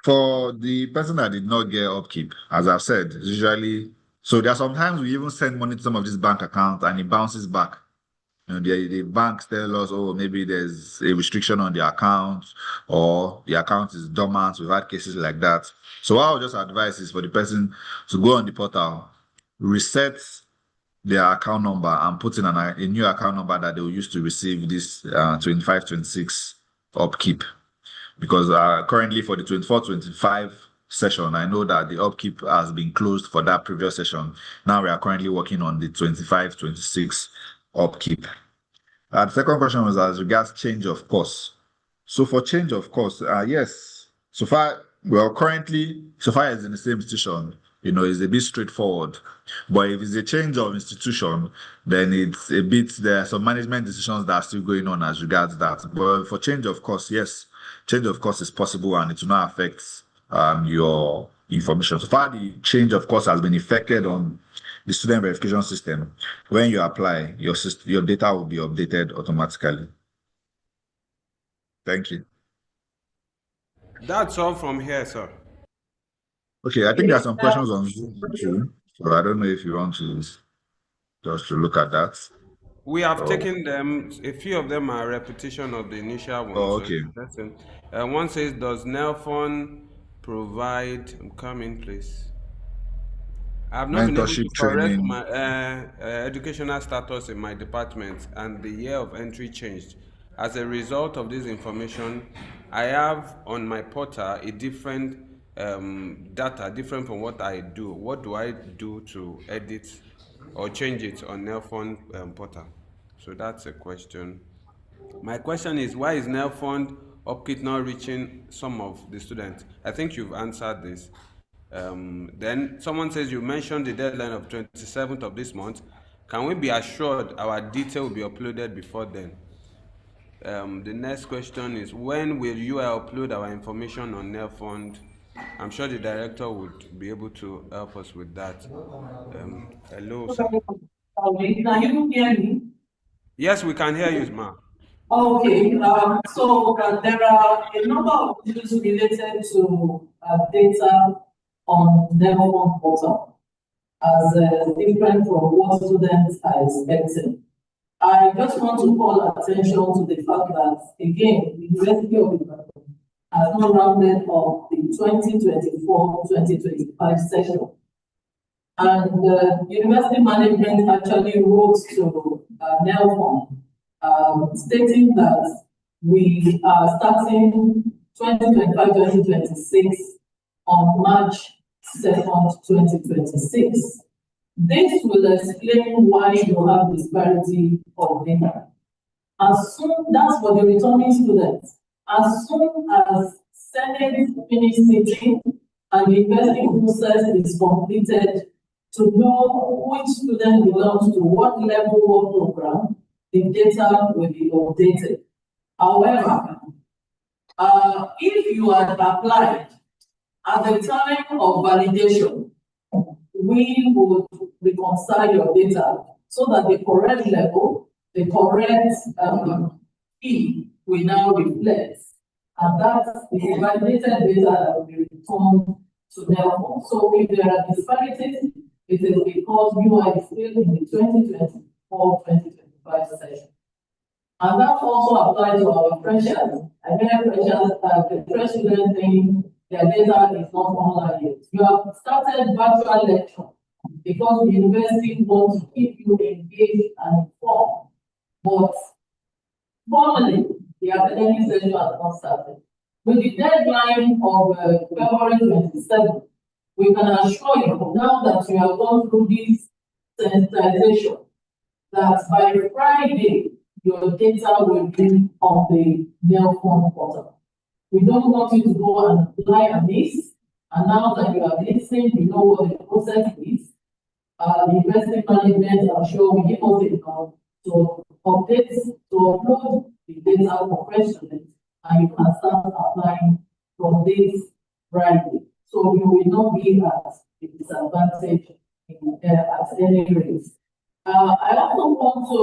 For the person that did not get upkeep, as I've said, usually, so there are sometimes we even send money to some of these bank accounts and it bounces back. The banks tell us, oh, maybe there's a restriction on the account or the account is dormant. We've had cases like that. So what I'll just advise is for the person to go on the portal, reset their account number and put in a new account number that they will use to receive this 25-26 upkeep. Because currently for the 24-25 session, I know that the upkeep has been closed for that previous session. Now we are currently working on the 25-26 upkeep. The second question was as regards change of course. So for change of course, yes, so far as in the same institution, it's a bit straightforward. But if it's a change of institution, then there are some management decisions that are still going on as regards that. But for change of course, yes, change of course is possible and it will not affect your information. So far, the change of course has been effected on the student verification system. When you apply, your data will be updated automatically. Thank you. That's all from here, sir. Okay, I think there are some questions on Zoom too. So I don't know if you want to just to look at that. We have taken them. A few of them are repetition of the initial one. Oh, okay. So one says, does NELFUND provide? I'm coming, please. I have not been able to Mentorship correct training. my educational status in my department, and the year of entry changed. As a result of this information, I have on my portal a different data, different from what I do. What do I do to edit or change it on NELFUND portal? So that's a question. My question is, why is NELFUND upkeep not reaching some of the students? I think you've answered this. Then someone says, you mentioned the deadline of 27th of this month. Can we be assured our detail will be uploaded before then? The next question is, when will you upload our information on NELFUND? I'm sure the director would be able to help us with that. Hello, sir. Can you hear me? Yes, we can hear you, ma'am. Okay, so there are a number of issues related to data on NELFUND portal as different from what students are expecting. I just want to call attention to the fact that, again, the University of Ibadan has not rounded off the 2024-2025 session. And the university management actually wrote to NELFUND stating that we are starting 2025-2026 on March 2nd, 2026. This will explain why you have disparity of data. As soon, that's for the returning students. As soon as Senate finishes sitting and the investing process is completed to know which student belongs to what level of program, the data will be updated. However, if you had applied at the time of validation, we would reconcile your data so that the correct level, the correct fee will now reflect. And that is validated data that will be returned to NELFUND. So if there are disparities, it is because you are still in the 2024-2025 session. And that also applies to our freshers. I mean, freshers, the fresh students saying their data is not online yet. You have started virtual lecture because the university wants to keep you engaged and informed. But formally, the academic session has not started. With the deadline of February 27th, we can assure you now that you have gone through this sensitization that by Friday, your data will be on the NELFUND portal. We don't want you to go and apply on this. And now that you have listened, you know what the process is. The investment management, I'm sure, will give us enough to update, to upload the data for fresh students, and you can start applying from this Friday. So you will not be at a disadvantage at any rate. I also want to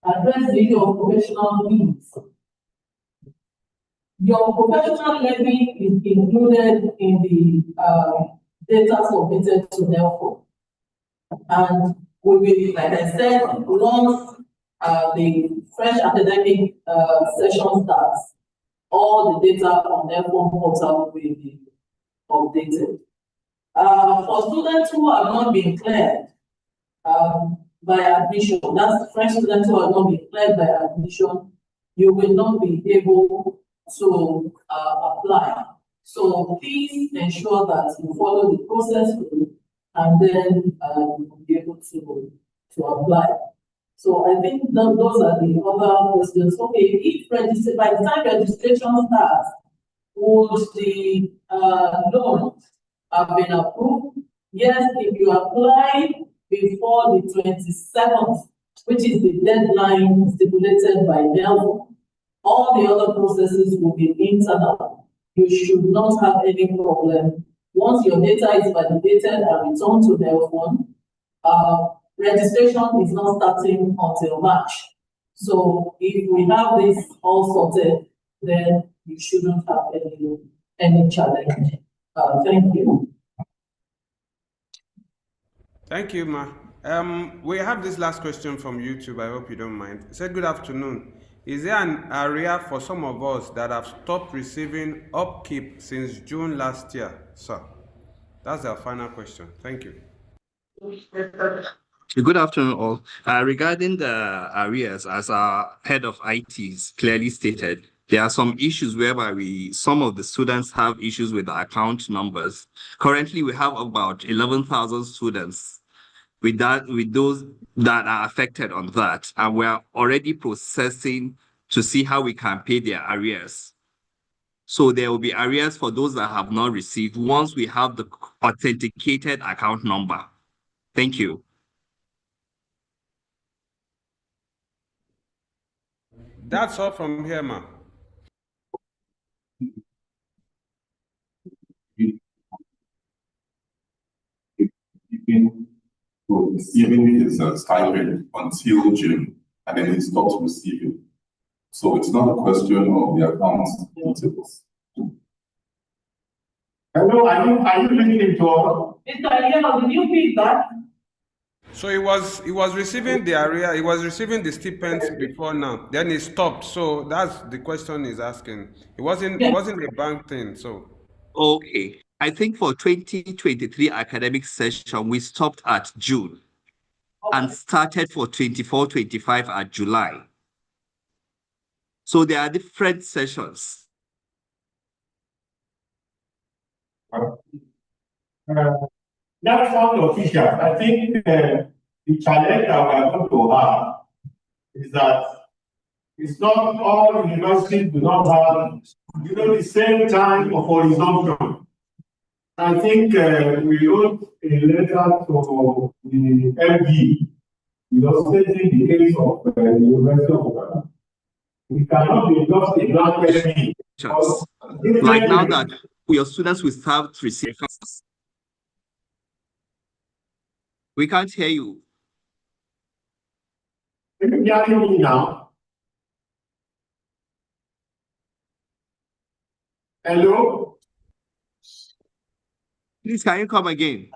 address the issue of professional fees. Your professional levy is included in the data submitted to NELFUND. And we will, like I said, once the fresh academic session starts, all the data on NELFUND portal will be updated. For students who have not been cleared by admission, that's fresh students who have not been cleared by admission, you will not be able to apply. So please ensure that you follow the process and then you will be able to apply. So I think that those are the other questions. Okay, if by the time registration starts, would the loan have been approved? Yes, if you apply before the 27th, which is the deadline stipulated by NELFUND, all the other processes will be internal. You should not have any problem. Once your data is validated and returned to NELFUND, registration is not starting until March. So if we have this all sorted, then you shouldn't have any challenge. Thank you. Thank you, Ma. We have this last question from YouTube. I hope you don't mind. It said, good afternoon. Is there an area for some of us that have stopped receiving upkeep since June last year, sir? That's our final question. Thank you. Good afternoon, all. Regarding the arrears, as our head of ITs clearly stated, there are some issues whereby some of the students have issues with the account numbers. Currently, we have about 11,000 students with those that are affected on that, and we are already processing to see how we can pay their arrears. So there will be arrears for those that have not received once we have the authenticated account number. Thank you. That's all from here, Ma. Receiving his stipend until June, and then he stops receiving. So it's not a question of the account details. Hello, are you listening to us? Mr. Ayala, did you feedback? So he was receiving the area, he was receiving the stipends before now. Then he stopped. So that's the question he's asking. It wasn't a bank thing. So Okay. I think for 2023 academic session, we stopped at June and started for 24-25 at July. So there are different sessions. NELFUND officials, I think the challenge that we are going to have is that it's not all universities do not have, the same time for resumption. I think we wrote a letter to the MD, stating the case of the University of Ghana. We cannot be just a blanket MD. Like now that your students will start to receive. We can't hear you. Can you hear me now? Hello? Please, can you come again?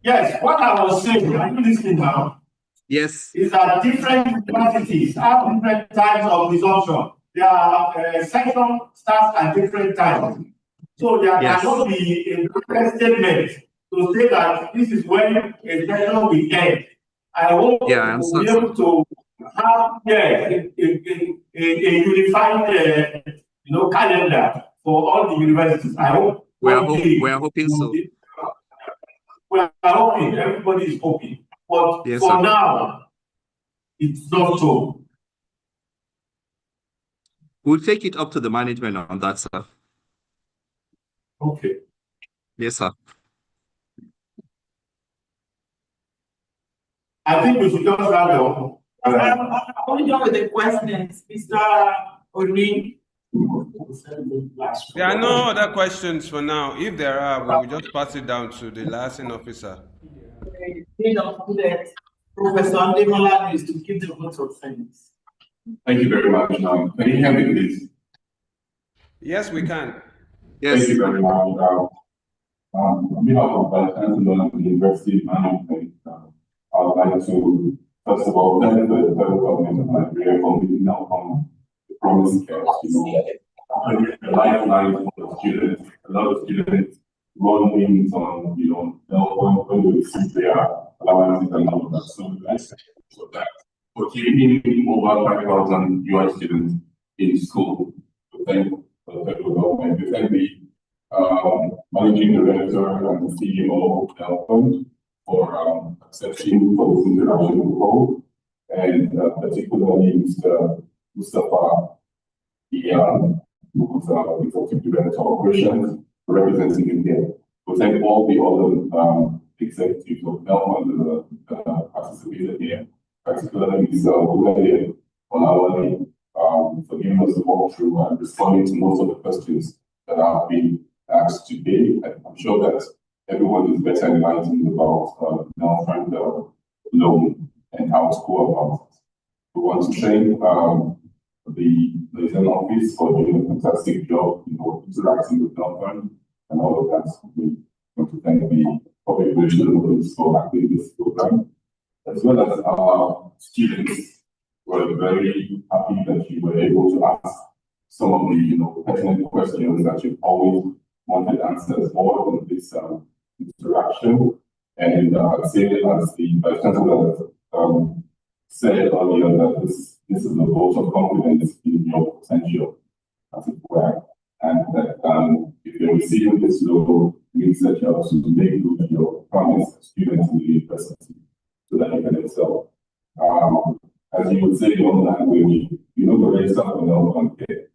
Yes, what I was saying, are you listening now? Yes. Is that different universities have different times of resumption. Their session starts at different times. So there cannot be a different statement to say that this is when a session will end. I hope we'll be able to have a unified calendar for all the universities. I hope we are hoping so. We are hoping, everybody is hoping. But for now, it's not so. We'll take it up to the management on that, sir. Okay. Yes, sir. I think we should just wrap up. Are we done with the questions, Mr. Oni? There are no other questions for now. If there are, we will just pass it down to the liaison officer. Professor Andemola is to give the vote of thanks. Thank you very much. Can you hear me, please? Yes, we can. Yes. Thank you very much. On behalf of Vice Chancellor of the University Management, I would like to, first of all, thank the federal government of Nigeria for making NELFUND the promised care. A lifeline for the students. A lot of students run things on, NELFUND when they receive their allowances and all of that. So let's for that. For keeping over 5,000 UI students in school, to thank the federal government, to thank the managing director and the CEO of NELFUND for accepting for this interaction with the whole, and particularly Mr. Mustafa Ian, who was executive director of operations, representing him here. We thank all the other executives of NELFUND that participated here, particularly Mr. Ulele Olawale, for giving us the walkthrough and responding to most of the questions that have been asked today. I'm sure that everyone is better enlightened about NELFUND loan and how to go about it. We want to thank the liaison office for doing a fantastic job interacting with NELFUND and all of that. We want to thank the public relations for acting this program, as well as our students. We're very happy that you were able to ask some of the pertinent questions that you've always wanted answers more in this interaction. And say as the Vice Chancellor said earlier, that this is a vote of confidence in your potential, as it were, and that if you're receiving this loan, means that you have to make good your promise to students in the university so that you can excel. As you would say in your own language, the register for NELFUND care.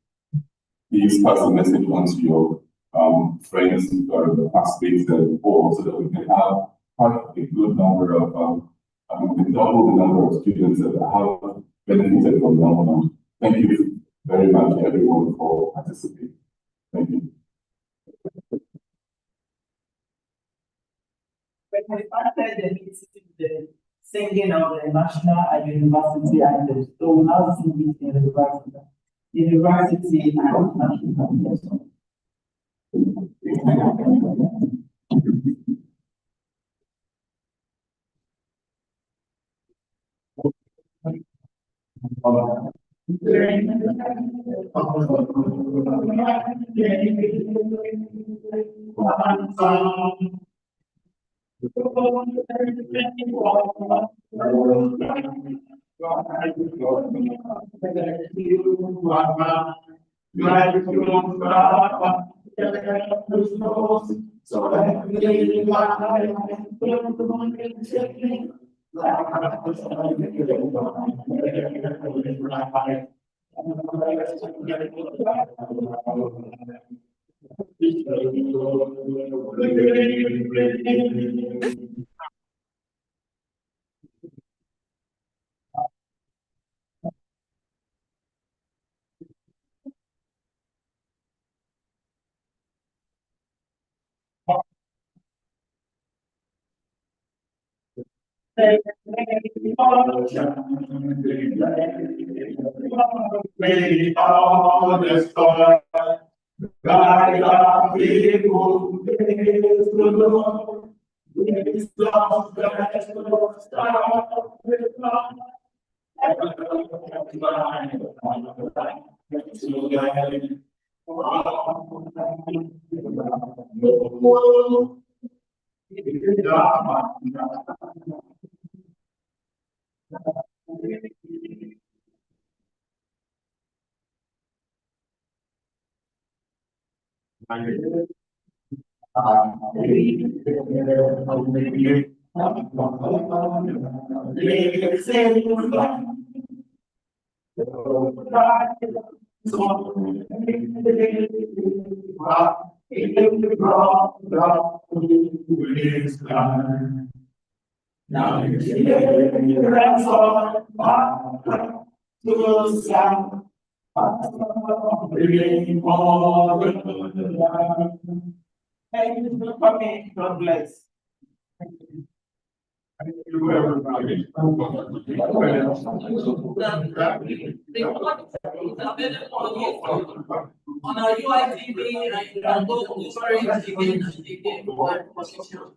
Please pass the message on to your friends or the classmates before, so that we can have quite a good number of we can double the number of students that have benefited from NELFUND. Thank you very much, everyone, for participating. Thank you. When we started the meeting, the singing of the national and university anthem, so we now sing it in the university and national anthem. Thank you for coming. God bless. On our UITV, and you can go to storage again and again for position.